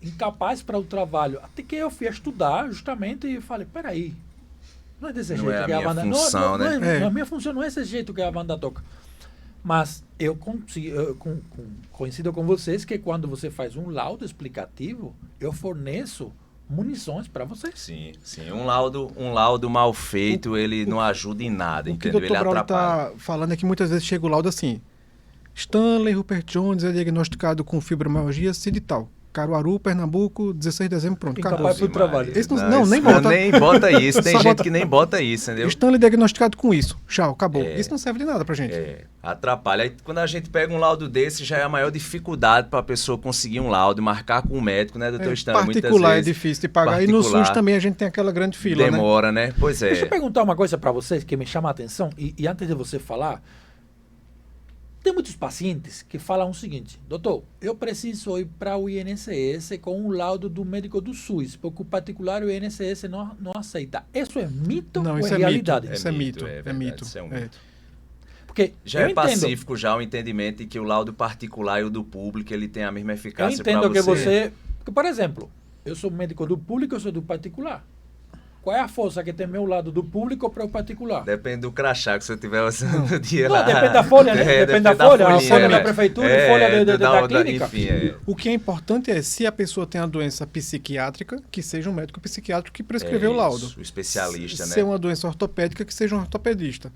Incapaz para o trabalho. Até que eu fui estudar justamente e falei, peraí, não é desse Não jeito é a que a minha banda... função, né? A minha função não é esse jeito que a banda toca. Mas eu coincido com vocês que quando você faz um laudo explicativo, eu forneço munições para vocês. Sim, sim. Um laudo mal feito, ele não ajuda em nada, O que o entendeu? Dr. Ele Braulio atrapalha. está falando é que muitas vezes chega o laudo assim: Stanley Rupert Jones é diagnosticado com fibromialgia CID tal. Caruaru, Pernambuco, 16 de dezembro, pronto. Incapaz Acabou. pro trabalho. Esse não, nem isso bota. Nem bota isso. Tem Só gente bota- que nem bota isso, entendeu? Stanley diagnosticado com isso. Tchau, acabou. É. Isso não serve de nada pra gente. Atrapalha. Aí, quando a gente pega um laudo desse, já é a maior dificuldade para a pessoa conseguir um laudo, marcar com o médico, né, doutor Stanley? Muitas Particular é vezes difícil de pagar. E no particular SUS também a gente tem aquela grande fila, né? demora, né? Pois é. Deixa eu perguntar uma coisa para vocês que me chama a atenção, e antes de você falar, tem muitos pacientes que falam o seguinte: doutor, eu preciso ir para o INSS com um laudo do médico do SUS, porque o particular o INSS não aceita. Isso é mito Não, ou isso é é realidade? mito. Isso é mito. é É verdade, mito. isso é um É. mito. Porque Já eu é entendo, pacífico já o entendimento de que o laudo particular e o do público, ele tem a mesma eu eficácia para entendo que você. porque, por exemplo, eu sou médico do público, eu sou do particular. qual é a força que tem meu lado do público para o particular? Depende do crachá que você tiver usando no dia Não, lá. depende da folha, né? Depende da folha. A folha da prefeitura e folha da clínica. Enfim, O que é importante é, se a pessoa tem a doença psiquiátrica, que seja um médico psiquiátrico que prescreveu o laudo. O especialista, né? Se é uma doença ortopédica, que seja um ortopedista.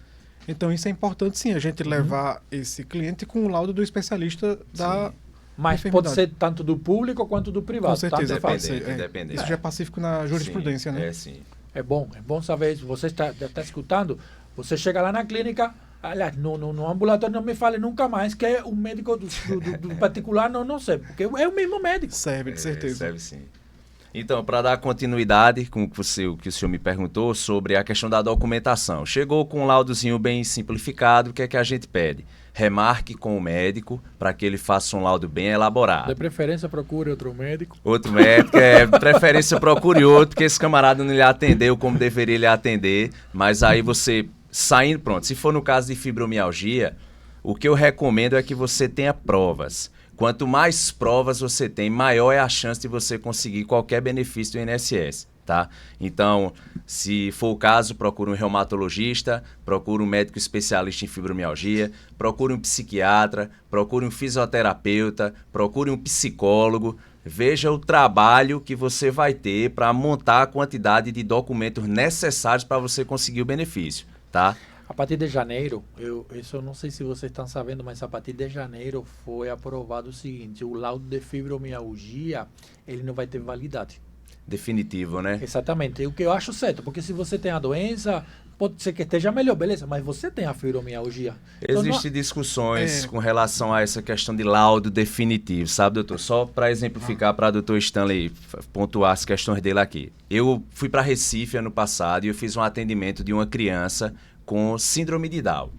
Então, isso é importante, sim, a gente levar esse cliente com o laudo do especialista da Mas enfermidade. pode ser tanto do público quanto do privado. Com certeza, Tanto pode faz. ser. Independente. Isso já é pacífico na jurisprudência, né? Sim. É bom saber isso. Você está escutando, você chega lá na clínica, aliás, no ambulatório não me fale nunca mais que é o médico do particular, não sei, porque é o mesmo médico. Serve, de certeza. Serve sim. Então, para dar continuidade com o que o senhor me perguntou sobre a questão da documentação. Chegou com um laudozinho bem simplificado, o que é que a gente pede? Remarque com o médico para que ele faça um laudo bem elaborado. De preferência, procure outro médico. Outro médico, de preferência procure outro, porque esse camarada não lhe atendeu como deveria lhe atender, mas aí você saindo, pronto. Se for no caso de fibromialgia, o que eu recomendo é que você tenha provas. Quanto mais provas você tem, maior é a chance de você conseguir qualquer benefício do INSS, tá? Então, se for o caso, procure um reumatologista, procure um médico especialista em fibromialgia, procure um psiquiatra, procure um fisioterapeuta, procure um psicólogo. Veja o trabalho que você vai ter para montar a quantidade de documentos necessários para você conseguir o benefício, tá? A partir de janeiro, isso eu não sei se vocês estão sabendo, mas a partir de janeiro foi aprovado o seguinte: o laudo de fibromialgia, ele não vai ter validade. Definitivo, né? Exatamente. O que eu acho certo, porque se você tem a doença, pode ser que esteja melhor, beleza, mas você tem a fibromialgia. Então, Existem discussões com relação a essa questão de laudo definitivo, sabe, doutor? Só para exemplificar para o doutor Stanley pontuar as questões dele aqui. Eu fui para Recife ano passado e eu fiz um atendimento de uma criança com síndrome de Down.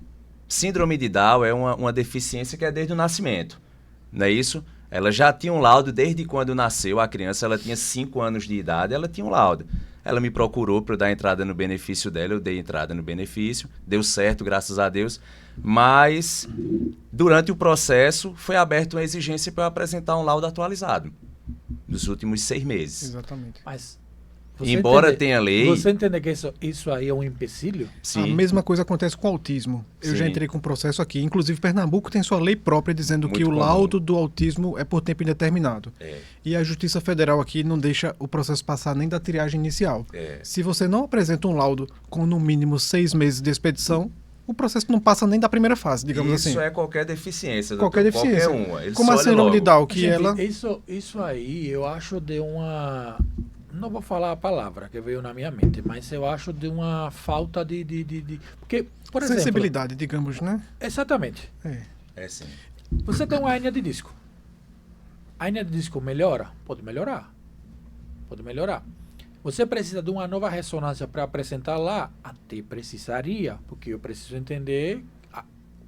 Síndrome de Down é uma deficiência que é desde o nascimento, não é isso? Ela já tinha um laudo desde quando nasceu a criança, ela tinha 5 anos de idade, ela tinha um laudo. Ela me procurou para eu dar entrada no benefício dela, eu dei entrada no benefício, deu certo, graças a Deus, mas durante o processo foi aberta uma exigência para eu apresentar um laudo atualizado dos últimos 6 meses. Exatamente. Mas embora tenha lei... Você entende que isso aí é um empecilho? Sim. A mesma coisa acontece com o autismo. Eu já entrei com um processo aqui. Inclusive, Pernambuco tem sua lei própria dizendo que o laudo do autismo é por tempo indeterminado. E a Justiça Federal aqui não deixa o processo passar nem da triagem inicial. Se você não apresenta um laudo com no mínimo 6 meses de expedição, o processo não passa nem da primeira fase, digamos assim. Isso é qualquer deficiência, doutor. Qualquer deficiência. Qualquer uma. Ele como a síndrome de Down, que gente, ela... Isso aí eu acho de uma... Não vou falar a palavra que veio na minha mente, mas eu acho de uma falta de... Porque, por exemplo... sensibilidade, digamos, né? Exatamente. É sim. Você tem uma hérnia de disco. A hérnia de disco melhora? Pode melhorar. Pode melhorar. Você precisa de uma nova ressonância para apresentar lá? Até precisaria, porque eu preciso entender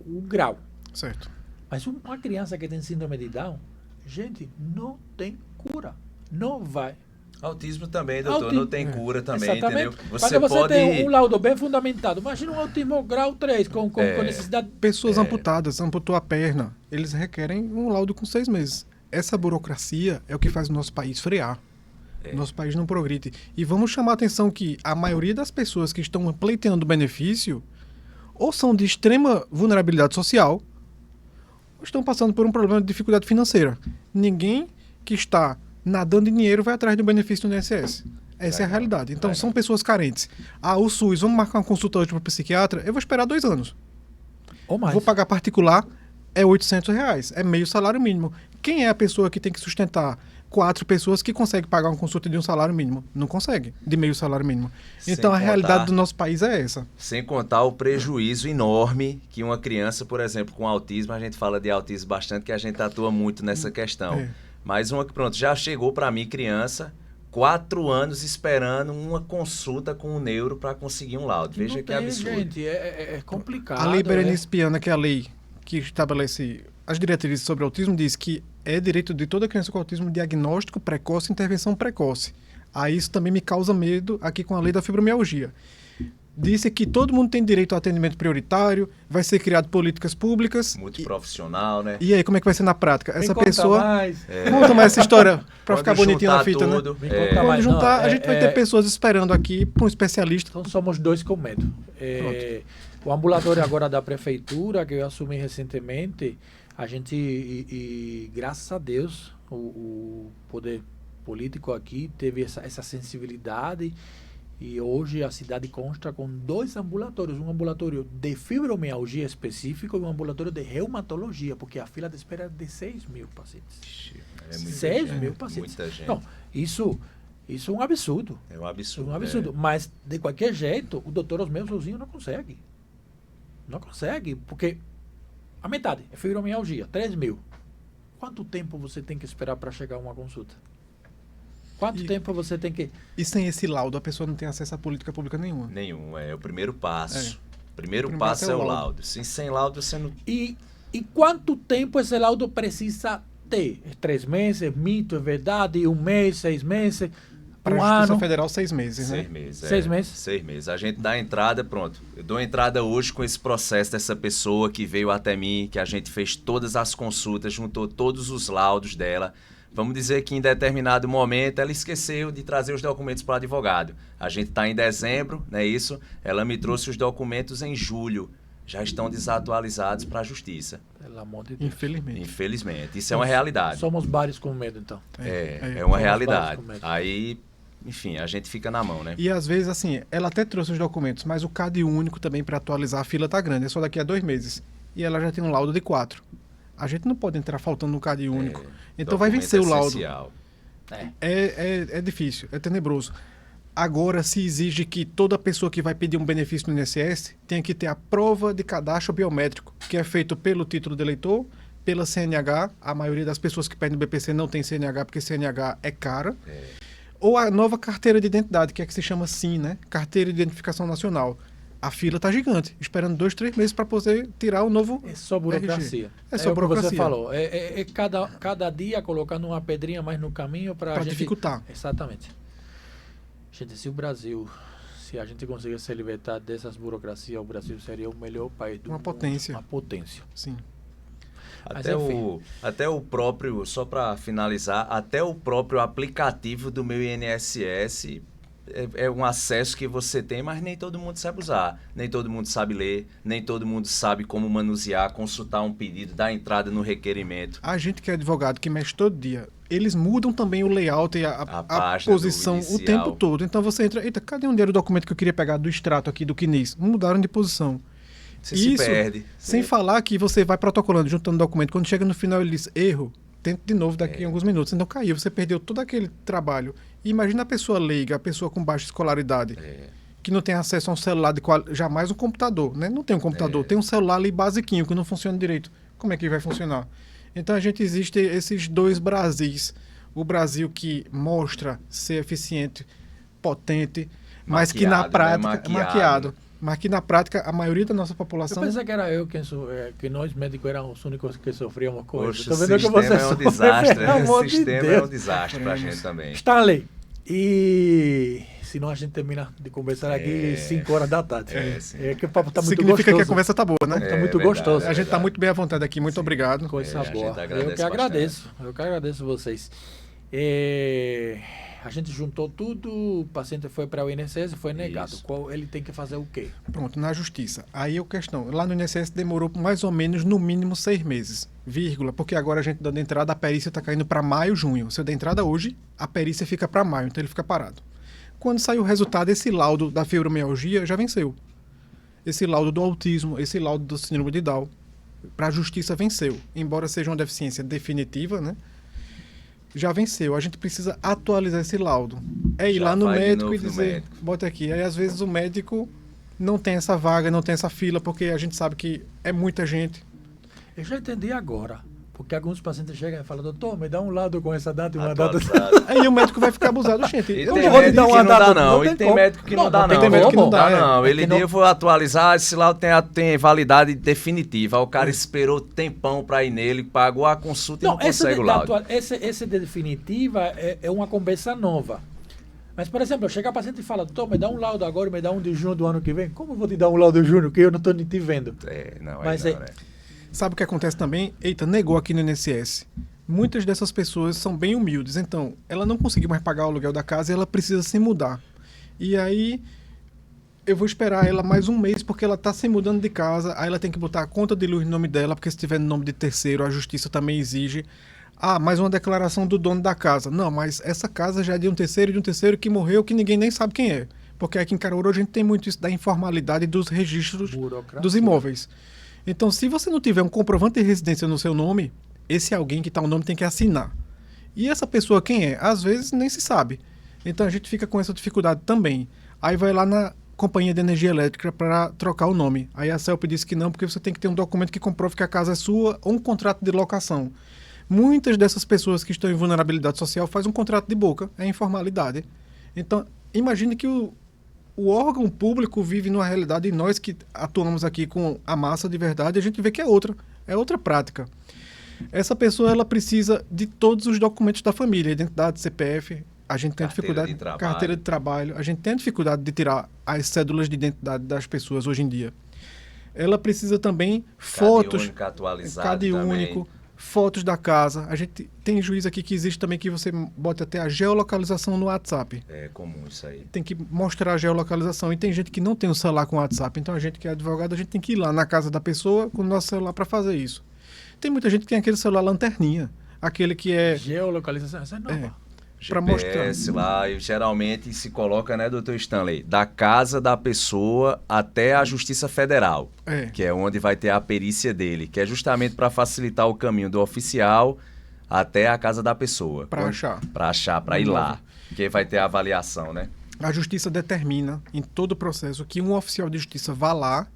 o grau. Certo. Mas uma criança que tem síndrome de Down, gente, não tem cura. Não vai. Autismo também, doutor, não tem cura também, exatamente. entendeu? Quando você tem um laudo bem fundamentado, imagina um autismo grau 3 com necessidade... Pessoas amputadas, amputou a perna, eles requerem um laudo com 6 meses. Essa burocracia é o que faz o nosso país frear. Nosso país não progride. E vamos chamar a atenção que a maioria das pessoas que estão pleiteando benefício ou são de extrema vulnerabilidade social ou estão passando por um problema de dificuldade financeira. Ninguém que está nadando em dinheiro vai atrás do benefício do INSS. Essa é a realidade. Então, são pessoas carentes. O SUS, vamos marcar uma consulta hoje para o psiquiatra, eu vou esperar 2 anos. Ou mais. Vou pagar particular, é R$800, é meio salário mínimo. Quem é a pessoa que tem que sustentar 4 pessoas que consegue pagar uma consulta de um salário mínimo? Não consegue, de meio salário mínimo. Então, a realidade do nosso país é essa. Sem contar o prejuízo enorme que uma criança, por exemplo, com autismo, a gente fala de autismo bastante, que a gente atua muito nessa questão. Mas uma que, pronto, já chegou para mim, criança, 4 anos esperando uma consulta com o neuro para conseguir um laudo. Veja que absurdo. Gente, é complicado. A Lei Berenice Piana, que é a lei que estabelece as diretrizes sobre autismo, diz que é direito de toda criança com autismo diagnóstico precoce e intervenção precoce. Aí isso também me causa medo aqui com a lei da fibromialgia. disse que todo mundo tem direito ao atendimento prioritário, vai ser criado políticas públicas. Multiprofissional, né? E aí, como é que vai ser na prática? Essa conta pessoa... mais. Conta mais essa história pra Pode ficar bonitinho na juntar fita, tudo. né? Me conta Quando mais. juntar, Não, a gente vai ter pessoas esperando aqui para um especialista. Então somos dois com medo. O ambulatório agora da prefeitura, que eu assumi recentemente, a gente, e graças a Deus, o poder político aqui teve essa sensibilidade. E hoje a cidade consta com 2 ambulatórios, um ambulatório de fibromialgia específico e um ambulatório de reumatologia, porque a fila de espera é de 6 mil pacientes. É muita 6 gente, mil pacientes. Muita gente. Então, isso é um absurdo. É um absurdo. É um absurdo. Mas, de qualquer jeito, o doutor Osmeu sozinho não consegue. Não consegue, porque a metade é fibromialgia, 3 mil. Quanto tempo você tem que esperar para chegar a uma consulta? Quanto tempo você tem que... E sem esse laudo, a pessoa não tem acesso à política pública nenhuma. Nenhum, é o primeiro passo. O primeiro O primeiro passo passo é é o o laudo. Sem laudo você não... E quanto tempo esse laudo precisa ter? 3 meses, mito, é verdade? 1 mês, 6 meses? Para Um a Justiça ano? Federal, 6 meses, né? 6 meses. 6 meses? 6 meses. A gente dá entrada, pronto. Eu dou entrada hoje com esse processo dessa pessoa que veio até mim, que a gente fez todas as consultas, juntou todos os laudos dela. Vamos dizer que em determinado momento ela esqueceu de trazer os documentos para o advogado. A gente está em dezembro, não é isso? Ela me trouxe os documentos em julho. Já estão desatualizados para a justiça. Pelo amor de Deus. Infelizmente. Infelizmente. Isso é uma realidade. Somos vários com medo, então. É uma Somos realidade. vários com medo. Aí, enfim, a gente fica na mão, né? E às vezes, assim, ela até trouxe os documentos, mas o CAD único também para atualizar a fila tá grande. É só daqui a 2 meses. E ela já tem um laudo de 4. A gente não pode entrar faltando no CAD único. Então vai vencer o laudo. Essencial. É difícil, é tenebroso. Agora se exige que toda pessoa que vai pedir um benefício no INSS tenha que ter a prova de cadastro biométrico, que é feito pelo título de eleitor, pela CNH. A maioria das pessoas que pedem BPC não tem CNH, porque CNH é cara. Ou a nova carteira de identidade, que é que se chama SIN, né? Carteira de Identificação Nacional. A fila tá gigante, esperando 2, 3 meses para poder tirar o novo É só burocracia. RG. É só o que burocracia. você falou. Cada dia colocando uma pedrinha mais no caminho para Para dificultar. Exatamente. Gente, se a gente conseguisse se libertar dessas burocracias, o Brasil seria o melhor país do Uma mundo. potência. Uma potência. Sim. Mas, Até o próprio, só para finalizar, até o próprio aplicativo do meu INSS é um acesso que você tem, mas nem todo mundo sabe usar, nem todo mundo sabe ler, nem todo mundo sabe como manusear, consultar um pedido, dar entrada no requerimento. A gente que é advogado, que mexe todo dia, eles mudam também o layout e a página posição do o inicial. tempo todo. Então você entra, eita, cadê onde era o documento que eu queria pegar do extrato aqui do CNIS? Mudaram de posição. Você se perde. Sem falar que você vai protocolando, juntando documento. Quando chega no final ele diz, erro, tente de novo daqui a alguns minutos. Então caiu, você perdeu todo aquele trabalho. E imagina a pessoa leiga, a pessoa com baixa escolaridade, que não tem acesso a um celular, jamais um computador, né? Não tem um computador, tem um celular ali basiquinho, que não funciona direito. Como é que vai funcionar? Então existe esses 2 Brasis. O Brasil que mostra ser eficiente, potente, mas que na prática é maquiado. Mas que na prática a maioria da nossa Eu população... pensei que era que nós médicos éramos os únicos que sofríamos com Poxa, isso. Tô o vendo que sistema você é um sofre, desastre. pelo amor O de sistema é Deus. um desastre pra gente também. Stanley, e senão a gente termina de conversar aqui 5 horas da tarde. Sim. Que o papo tá muito Significa gostoso. que a conversa tá boa, né? Tá muito verdade, gostoso. A gente tá muito bem à vontade aqui. Muito obrigado. Coisa a gente boa. agradece Eu que agradeço. Eu que agradeço vocês. A gente juntou tudo, o paciente foi para o INSS e foi negado. Isso. Ele tem que fazer o quê? Pronto, na justiça. Aí a questão, lá no INSS demorou mais ou menos, no mínimo, 6 meses. Vírgula, porque agora a gente dando entrada, a perícia está caindo para maio, junho. Se eu der entrada hoje, a perícia fica para maio, então ele fica parado. Quando sair o resultado, esse laudo da fibromialgia já venceu. Esse laudo do autismo, esse laudo do síndrome de Down, para a justiça venceu. Embora seja uma deficiência definitiva, né? Já venceu. A gente precisa atualizar esse laudo. É ir Já lá no vai de médico novo e no dizer, médico. bota aqui. Aí às vezes o médico não tem essa vaga, não tem essa fila, porque a gente sabe que é muita gente. Eu já entendi agora. Porque alguns pacientes chegam e falam, doutor, me dá um lado com essa data e uma data. Atualizado. Aí o médico vai ficar abusado, gente. E Eu tem não vou lhe médico dar que uma não dá, data. não. E tem tem como. médico que não dá, não. Tem médico que não dá, é. Não, É ele que não- eu vou atualizar, esse laudo tem validade definitiva. O cara esperou tempão pra ir nele, pagou a consulta e não consegue o laudo. Esse de definitiva é uma conversa nova. Mas, por exemplo, chega a paciente e fala, doutor, me dá um laudo agora e me dá um de junho do ano que vem. Como eu vou te dar um laudo de junho que eu não estou nem te vendo? Mas não, né? Sabe o que acontece também? Eita, negou aqui no INSS. Muitas dessas pessoas são bem humildes, então ela não conseguiu mais pagar o aluguel da casa e ela precisa se mudar. E aí eu vou esperar ela mais um mês porque ela está se mudando de casa, aí ela tem que botar a conta de luz no nome dela, porque se tiver no nome de terceiro, a justiça também exige. Ah, mais uma declaração do dono da casa. Não, mas essa casa já é de um terceiro que morreu, que ninguém nem sabe quem é. Porque aqui em Caruaru a gente tem muito isso da informalidade dos registros dos imóveis. Então, se você não tiver um comprovante de residência no seu nome, esse alguém que está o nome tem que assinar. E essa pessoa quem é? Às vezes nem se sabe. Então a gente fica com essa dificuldade também. Aí vai lá na companhia de energia elétrica para trocar o nome. Aí a CELP disse que não, porque você tem que ter um documento que comprove que a casa é sua ou um contrato de locação. Muitas dessas pessoas que estão em vulnerabilidade social fazem um contrato de boca, é informalidade. Então, imagine que o órgão público vive numa realidade e nós que atuamos aqui com a massa de verdade, a gente vê que é outra prática. Essa pessoa ela precisa de todos os documentos da família, identidade, CPF, a gente tem dificuldade, carteira de trabalho, a gente tem dificuldade de tirar as cédulas de identidade das pessoas hoje em dia. Ela precisa também fotos, CAD único, fotos da casa. A gente tem juiz aqui que existe também que você bota até a geolocalização no WhatsApp. É comum isso aí. Tem que mostrar a geolocalização. E tem gente que não tem o celular com o WhatsApp. Então a gente que é advogado, a gente tem que ir lá na casa da pessoa com o nosso celular para fazer isso. Tem muita gente que tem aquele celular lanterninha. Aquele que é... Geolocalização, essa é nova. Para mostrar. Lá, e geralmente se coloca, né, doutor Stanley, da casa da pessoa até a Justiça Federal, que é onde vai ter a perícia dele, que é justamente para facilitar o caminho do oficial até a casa da pessoa. Para ir lá, que vai ter a avaliação, né? A Justiça determina em todo o processo que um oficial de justiça vá lá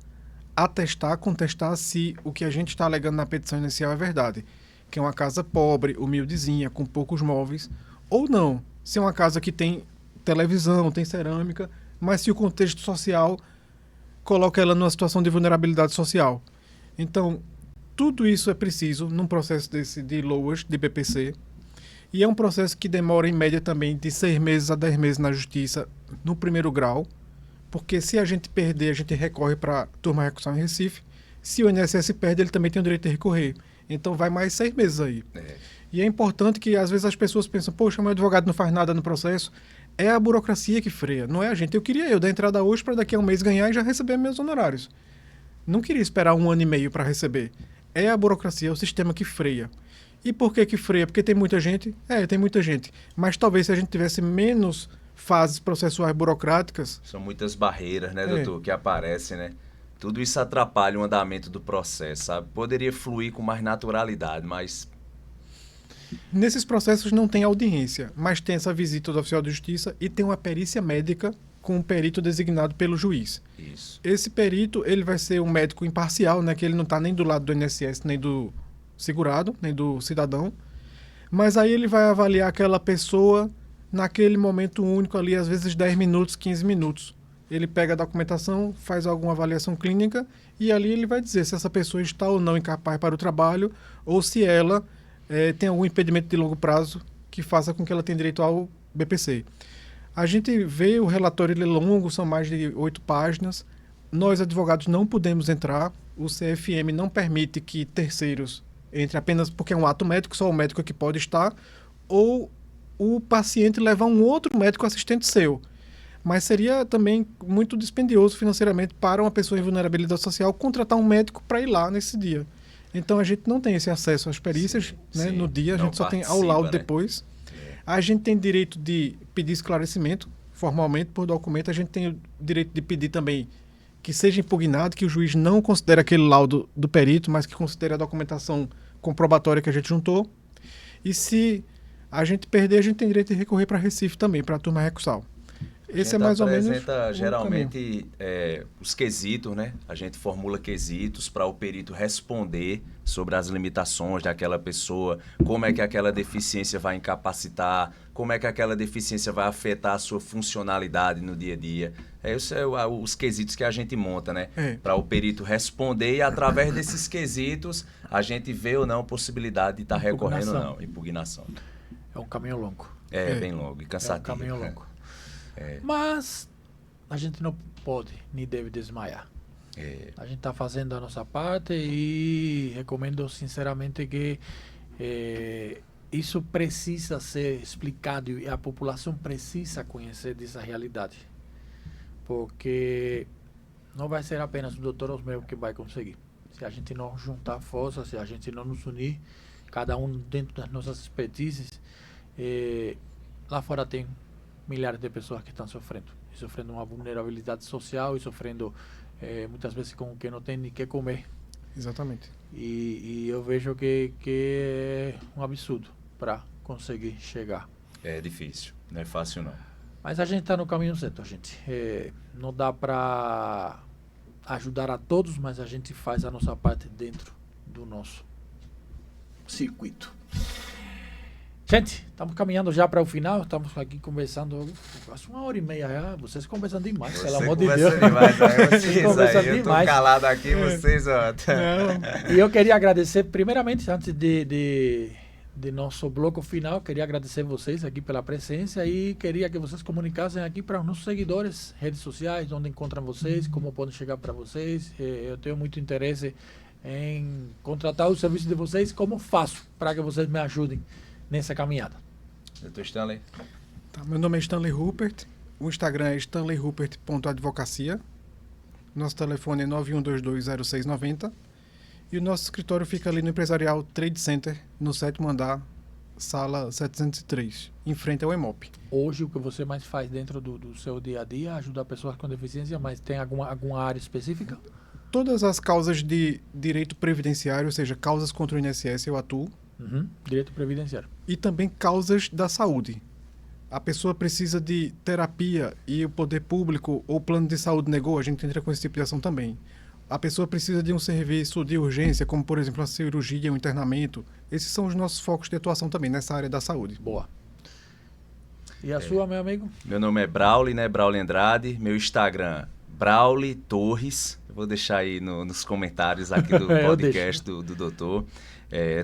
atestar, contestar se o que a gente está alegando na petição inicial é verdade. Que é uma casa pobre, humildezinha, com poucos móveis. Ou não, se é uma casa que tem televisão, tem cerâmica, mas se o contexto social coloca ela numa situação de vulnerabilidade social. Então, tudo isso é preciso num processo desse de LOAS, de BPC, e é um processo que demora em média também de 6 meses a 10 meses na justiça, no primeiro grau, porque se a gente perder, a gente recorre para a turma de recursão em Recife. Se o INSS perde, ele também tem o direito de recorrer. Então vai mais 6 meses aí. E é importante que às vezes as pessoas pensam, poxa, meu advogado não faz nada no processo. É a burocracia que freia, não é a gente. Eu queria dar entrada hoje para daqui a um mês ganhar e já receber meus honorários. Não queria esperar 1 ano e meio para receber. É a burocracia, é o sistema que freia. E por que freia? Porque tem muita gente? Tem muita gente. Mas talvez se a gente tivesse menos fases processuais burocráticas... São muitas barreiras, né, doutor, que aparecem, né? Tudo isso atrapalha o andamento do processo, sabe? Poderia fluir com mais naturalidade, mas... Nesses processos não tem audiência, mas tem essa visita do oficial de justiça e tem uma perícia médica com um perito designado pelo juiz. Isso. Esse perito, ele vai ser um médico imparcial, né, que ele não está nem do lado do INSS, nem do segurado, nem do cidadão, mas aí ele vai avaliar aquela pessoa naquele momento único ali, às vezes 10 minutos, 15 minutos. Ele pega a documentação, faz alguma avaliação clínica e ali ele vai dizer se essa pessoa está ou não incapaz para o trabalho ou se ela tem algum impedimento de longo prazo que faça com que ela tenha direito ao BPC. A gente vê o relatório, ele é longo, são mais de 8 páginas. Nós, advogados, não podemos entrar. O CFM não permite que terceiros entrem apenas porque é um ato médico, só o médico é que pode estar, ou o paciente levar um outro médico assistente seu. Mas seria também muito dispendioso financeiramente para uma pessoa em vulnerabilidade social contratar um médico para ir lá nesse dia. Então a gente não tem esse acesso às perícias, né? No dia, a gente só tem ao laudo depois. A gente tem direito de pedir esclarecimento formalmente por documento. A gente tem o direito de pedir também que seja impugnado, que o juiz não considere aquele laudo do perito, mas que considere a documentação comprobatória que a gente juntou. E se a gente perder, a gente tem direito de recorrer para Recife também, para a turma recursal. Esse é mais ou menos. Apresenta geralmente os quesitos, né? A gente formula quesitos para o perito responder sobre as limitações daquela pessoa, como é que aquela deficiência vai incapacitar, como é que aquela deficiência vai afetar a sua funcionalidade no dia a dia. Esses são os quesitos que a gente monta, né? Para o perito responder e através desses quesitos a gente vê ou não possibilidade de estar recorrendo ou não. Impugnação. É um caminho longo. Bem longo e cansativo. É um caminho longo. Mas a gente não pode nem deve desmaiar. A gente está fazendo a nossa parte e recomendo sinceramente que isso precisa ser explicado e a população precisa conhecer dessa realidade. Porque não vai ser apenas o Dr. Osmel que vai conseguir. Se a gente não juntar forças, se a gente não nos unir, cada um dentro das nossas expertises, lá fora tem milhares de pessoas que estão sofrendo. E sofrendo uma vulnerabilidade social e sofrendo muitas vezes com o que não tem nem que comer. Exatamente. E eu vejo que é um absurdo para conseguir chegar. É difícil, não é fácil não. Mas a gente está no caminho certo, gente. Não dá para ajudar a todos, mas a gente faz a nossa parte dentro do nosso circuito. Gente, estamos caminhando já para o final. Estamos aqui conversando quase 1h30 já. Vocês conversando demais, pelo amor de Deus. Vocês conversando demais. Eu tô calado aqui, vocês... E eu queria agradecer, primeiramente, antes de nosso bloco final, queria agradecer vocês aqui pela presença e queria que vocês comunicassem aqui para os nossos seguidores, redes sociais, onde encontram vocês, como podem chegar para vocês. Eu tenho muito interesse em contratar o serviço de vocês. Como faço para que vocês me ajudem nessa caminhada? Doutor Stanley. Tá, meu nome é Stanley Rupert. O Instagram é stanleyrupert.advocacia. Nosso telefone é 91220690. E o nosso escritório fica ali no Empresarial Trade Center, no 7º andar, sala 703, em frente ao EMOP. Hoje, o que você mais faz dentro do seu dia a dia é ajudar pessoas com deficiência, mas tem alguma área específica? Todas as causas de direito previdenciário, ou seja, causas contra o INSS, eu atuo. Direito previdenciário. E também causas da saúde. A pessoa precisa de terapia e o poder público ou o plano de saúde negou, a gente entra com esse tipo de ação também. A pessoa precisa de um serviço de urgência, como, por exemplo, a cirurgia, o internamento. Esses são os nossos focos de atuação também, nessa área da saúde. Boa. E a sua, meu amigo? Meu nome é Brauli, né? Brauli Andrade. Meu Instagram, Brauli Torres. Eu vou deixar aí nos comentários aqui do podcast do doutor.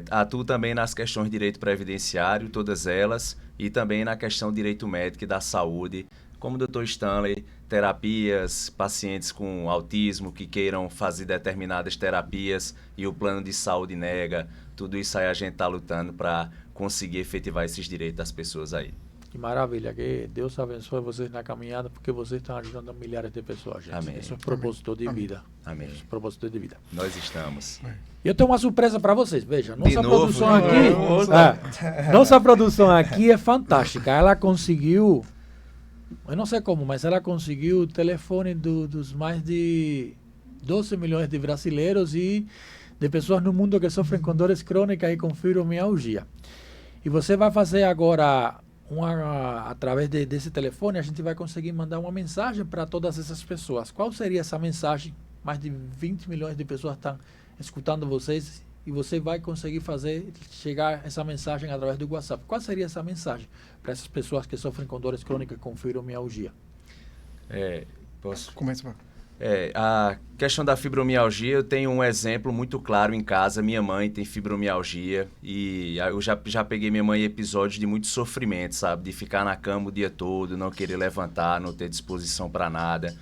Atuo também nas questões de direito previdenciário, todas elas, e também na questão de direito médico e da saúde, como o Dr. Stanley, terapias, pacientes com autismo que queiram fazer determinadas terapias e o plano de saúde nega, tudo isso aí a gente está lutando para conseguir efetivar esses direitos das pessoas aí. Que maravilha, que Deus abençoe vocês na caminhada, porque vocês estão ajudando milhares de pessoas, gente. Amém. Isso é propósito de vida. Amém. Isso é propósito de vida. Nós estamos. E eu tenho uma surpresa para vocês, veja, nossa produção aqui... nossa produção aqui é fantástica, ela conseguiu, eu não sei como, mas ela conseguiu o telefone dos mais de 12 milhões de brasileiros e de pessoas no mundo que sofrem com dores crônicas e com fibromialgia. E você vai fazer agora... através desse telefone, a gente vai conseguir mandar uma mensagem para todas essas pessoas. Qual seria essa mensagem? Mais de 20 milhões de pessoas estão escutando vocês e você vai conseguir fazer chegar essa mensagem através do WhatsApp. Qual seria essa mensagem para essas pessoas que sofrem com dores crônicas com fibromialgia? Posso? Começa. A questão da fibromialgia, eu tenho um exemplo muito claro em casa. Minha mãe tem fibromialgia e eu já peguei minha mãe em episódios de muito sofrimento, sabe? De ficar na cama o dia todo, não querer levantar, não ter disposição para nada.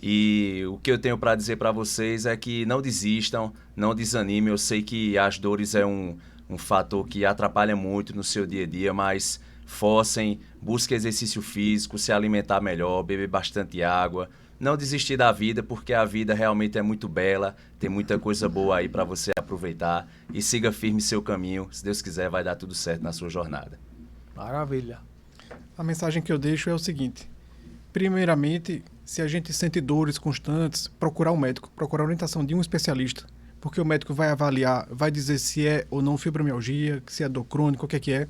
E o que eu tenho para dizer para vocês é que não desistam, não desanimem. Eu sei que as dores é um fator que atrapalha muito no seu dia a dia, mas forcem, busquem exercício físico, se alimentar melhor, beber bastante água. Não desistir da vida, porque a vida realmente é muito bela, tem muita coisa boa aí para você aproveitar e siga firme seu caminho. Se Deus quiser, vai dar tudo certo na sua jornada. Maravilha. A mensagem que eu deixo é o seguinte. Primeiramente, se a gente sente dores constantes, procurar um médico, procurar a orientação de um especialista, porque o médico vai avaliar, vai dizer se é ou não fibromialgia, se é dor crônica, o que é.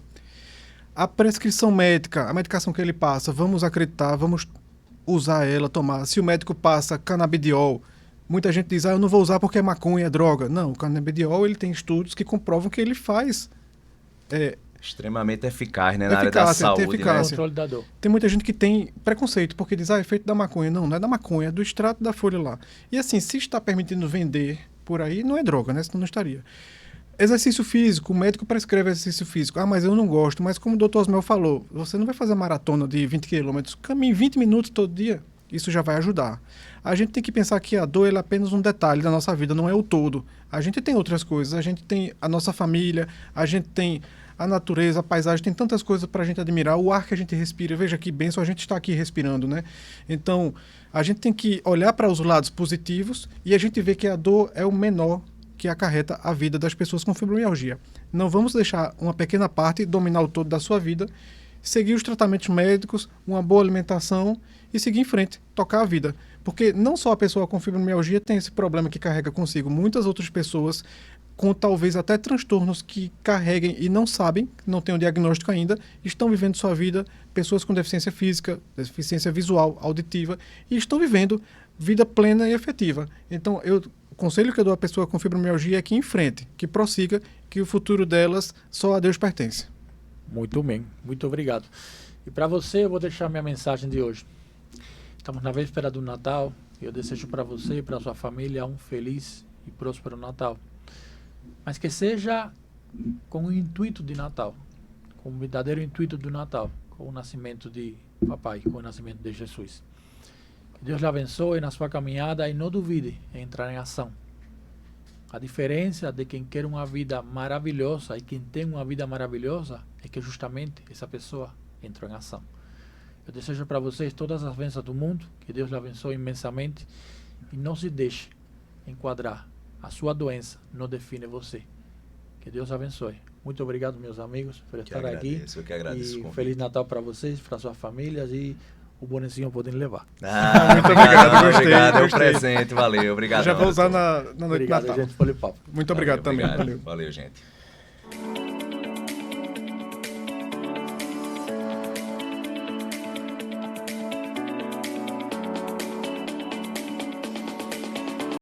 A prescrição médica, a medicação que ele passa, vamos acreditar, vamos usar ela, tomar. Se o médico passa canabidiol, muita gente diz, eu não vou usar porque é maconha, é droga. Não, o canabidiol ele tem estudos que comprovam que ele faz... extremamente eficaz, né, na área da saúde. Né? Controle da dor. Tem muita gente que tem preconceito, porque diz, é feito da maconha. Não, não é da maconha, é do extrato da folha lá. E assim, se está permitindo vender por aí, não é droga, né? Senão não estaria. Exercício físico, o médico prescreve exercício físico. Ah, mas eu não gosto. Mas como o Dr. Osmel falou, você não vai fazer maratona de 20 quilômetros. Caminhe 20 minutos todo dia. Isso já vai ajudar. A gente tem que pensar que a dor é apenas um detalhe da nossa vida, não é o todo. A gente tem outras coisas. A gente tem a nossa família, a gente tem a natureza, a paisagem, tem tantas coisas para a gente admirar. O ar que a gente respira, veja que bênção a gente está aqui respirando, né? Então, a gente tem que olhar para os lados positivos e a gente vê que a dor é o menor que acarreta a vida das pessoas com fibromialgia. Não vamos deixar uma pequena parte dominar o todo da sua vida, seguir os tratamentos médicos, uma boa alimentação e seguir em frente, tocar a vida. Porque não só a pessoa com fibromialgia tem esse problema que carrega consigo, muitas outras pessoas com talvez até transtornos que carreguem e não sabem, não têm o diagnóstico ainda, estão vivendo sua vida, pessoas com deficiência física, deficiência visual, auditiva, e estão vivendo vida plena e efetiva. Então, o conselho que eu dou à pessoa com fibromialgia é que enfrente, que prossiga, que o futuro delas só a Deus pertence. Muito bem, muito obrigado. E para você, eu vou deixar minha mensagem de hoje. Estamos na véspera do Natal e eu desejo para você e para sua família um feliz e próspero Natal. Mas que seja com o intuito de Natal, com o verdadeiro intuito do Natal, com o nascimento de Papai, com o nascimento de Jesus. Que Deus lhe abençoe na sua caminhada e não duvide em entrar em ação. A diferença de quem quer uma vida maravilhosa e quem tem uma vida maravilhosa é que justamente essa pessoa entrou em ação. Eu desejo para vocês todas as bênçãos do mundo, que Deus lhe abençoe imensamente e não se deixe enquadrar. A sua doença não define você. Que Deus abençoe. Muito obrigado, meus amigos, por estar aqui. Eu que agradeço. E Feliz Natal para vocês, para suas famílias e o bonezinho podem levar. Muito obrigado, gostei. Obrigado, é um gostei. presente, valeu, obrigado. Já vou usar na noite Obrigado, de Natal. gente, pelo papo. Muito obrigado também. Obrigado. Valeu. Valeu, gente.